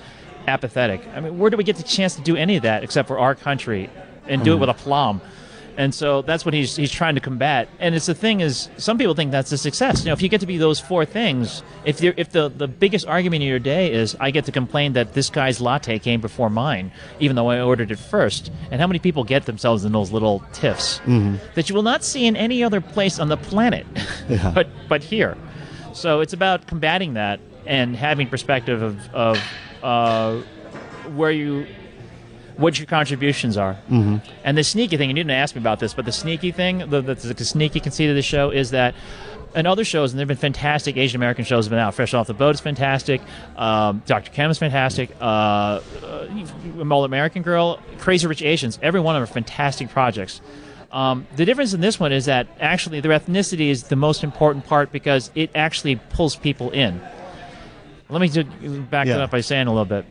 apathetic. I mean, where do we get the chance to do any of that except for our country and do it with aplomb? And so that's what he's trying to combat. And it's the thing is, some people think that's a success. If you get to be those four things, if the biggest argument in your day is I get to complain that this guy's latte came before mine, even though I ordered it first, and how many people get themselves in those little tiffs that you will not see in any other place on the planet, but here. So it's about combating that and having perspective of what your contributions are. And the sneaky thing, and you didn't ask me about this, but the sneaky thing, the sneaky conceit of the show is that in other shows, and there have been fantastic Asian American shows have been out. Fresh Off the Boat is fantastic. Dr. Kim is fantastic. Mullet American Girl, Crazy Rich Asians, every one of them are fantastic projects. The difference in this one is that actually their ethnicity is the most important part because it actually pulls people in. Let me just back it up by saying a little bit.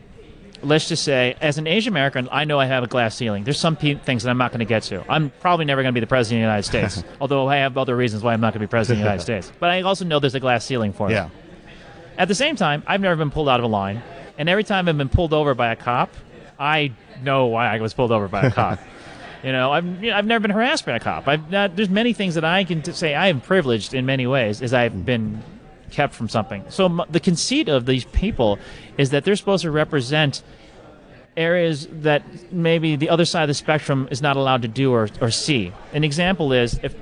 Let's just say, as an Asian American, I know I have a glass ceiling. There's some things that I'm not going to get to. I'm probably never going to be the president of the United States, although I have other reasons why I'm not going to be president of the United States. But I also know there's a glass ceiling for me. At the same time, I've never been pulled out of a line, and every time I've been pulled over by a cop, I know why I was pulled over by a cop. I've never been harassed by a cop. There's many things that I can say I am privileged in many ways, as I've been kept from something. So the conceit of these people is that they're supposed to represent areas that maybe the other side of the spectrum is not allowed to do or see. An example is if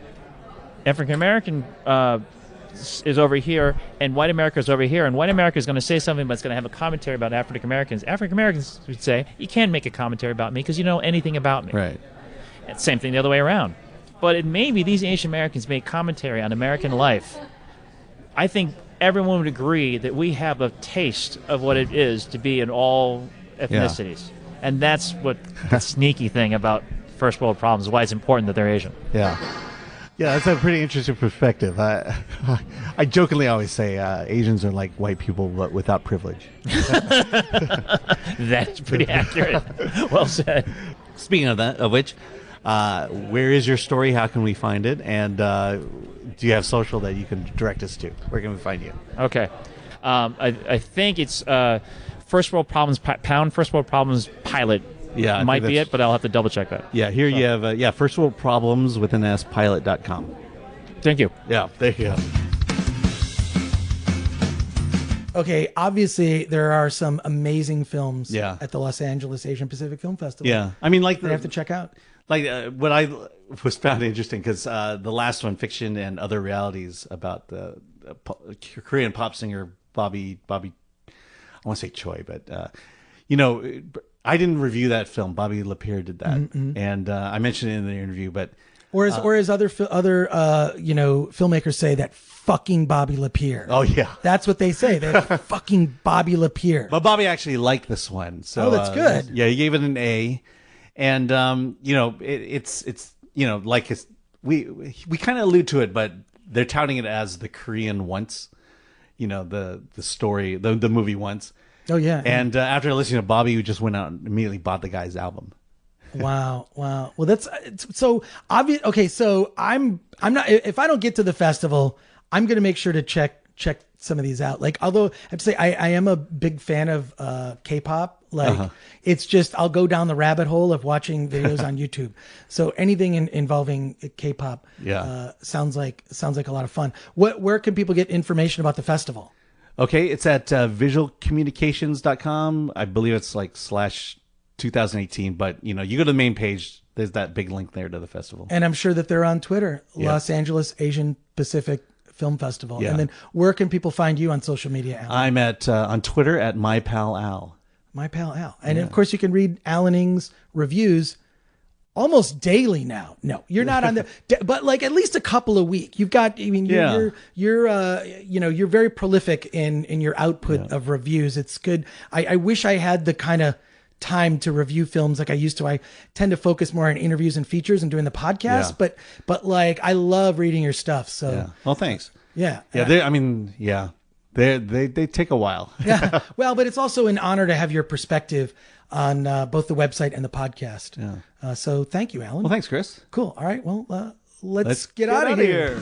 African American is over here and white America is over here, and white America is going to say something but it's going to have a commentary about African Americans. African Americans would say, you can't make a commentary about me because you don't know anything about me. Right. Same thing the other way around. But it may be these Asian Americans make commentary on American life. I think everyone would agree that we have a taste of what it is to be in all ethnicities. And that's what the sneaky thing about first world problems, why it's important that they're Asian. Yeah, that's a pretty interesting perspective. I jokingly always say Asians are like white people but without privilege. That's pretty accurate. Well said. Speaking of which, where is your story? How can we find it? And do you have social that you can direct us to? Where can we find you? Okay. I think it's First World Problems, pound First World Problems pilot. Yeah, might be it, but I'll have to double check that. Yeah, here you have First World Problems with an S pilot.com. Thank you. Yeah, there you go. Okay, obviously there are some amazing films Yeah. at the Los Angeles Asian Pacific Film Festival. Yeah, I mean, like they have to check out. Like what I was found interesting because the last one, Fiction and Other Realities, about the Korean pop singer Bobby. I want to say Choi, but I didn't review that film. Bobby Lapierre did that, and I mentioned it in the interview. But or as other filmmakers say, that fucking Bobby Lapierre. Oh yeah, that's what they say. That fucking Bobby Lapierre. But Bobby actually liked this one, so that's good. Yeah, he gave it an A, and it's like we kind of allude to it, but they're touting it as the Korean Once. The story, the movie Once. Oh yeah. And after listening to Bobby, we just went out and immediately bought the guy's album. Wow. Well, that's so obvious. Okay, so I'm not. If I don't get to the festival, I'm going to make sure to check some of these out. Like, although I have to say, I am a big fan of K-pop. Like it's just I'll go down the rabbit hole of watching videos on YouTube. So anything involving K-pop sounds like a lot of fun. Where can people get information about the festival? Okay, it's at visualcommunications.com. I believe it's like /2018, but you go to the main page. There's that big link there to the festival. And I'm sure that they're on Twitter, Yeah. Los Angeles Asian Pacific Film Festival. Yeah. And then where can people find you on social media, Alan? I'm at on Twitter at mypal.al. My pal Al. And of course you can read Alan Ng's reviews almost daily now. No, you're not on there, but like at least a couple a week. You've got, I mean, you're very prolific in your output of reviews. It's good. I wish I had the kind of time to review films like I used to. I tend to focus more on interviews and features and doing the podcast, but like I love reading your stuff. So, Well, thanks. Yeah. They take a while. Yeah. Well, but it's also an honor to have your perspective on both the website and the podcast. So thank you, Alan. Well, thanks, Chris. Cool. All right. Well, let's get out of here.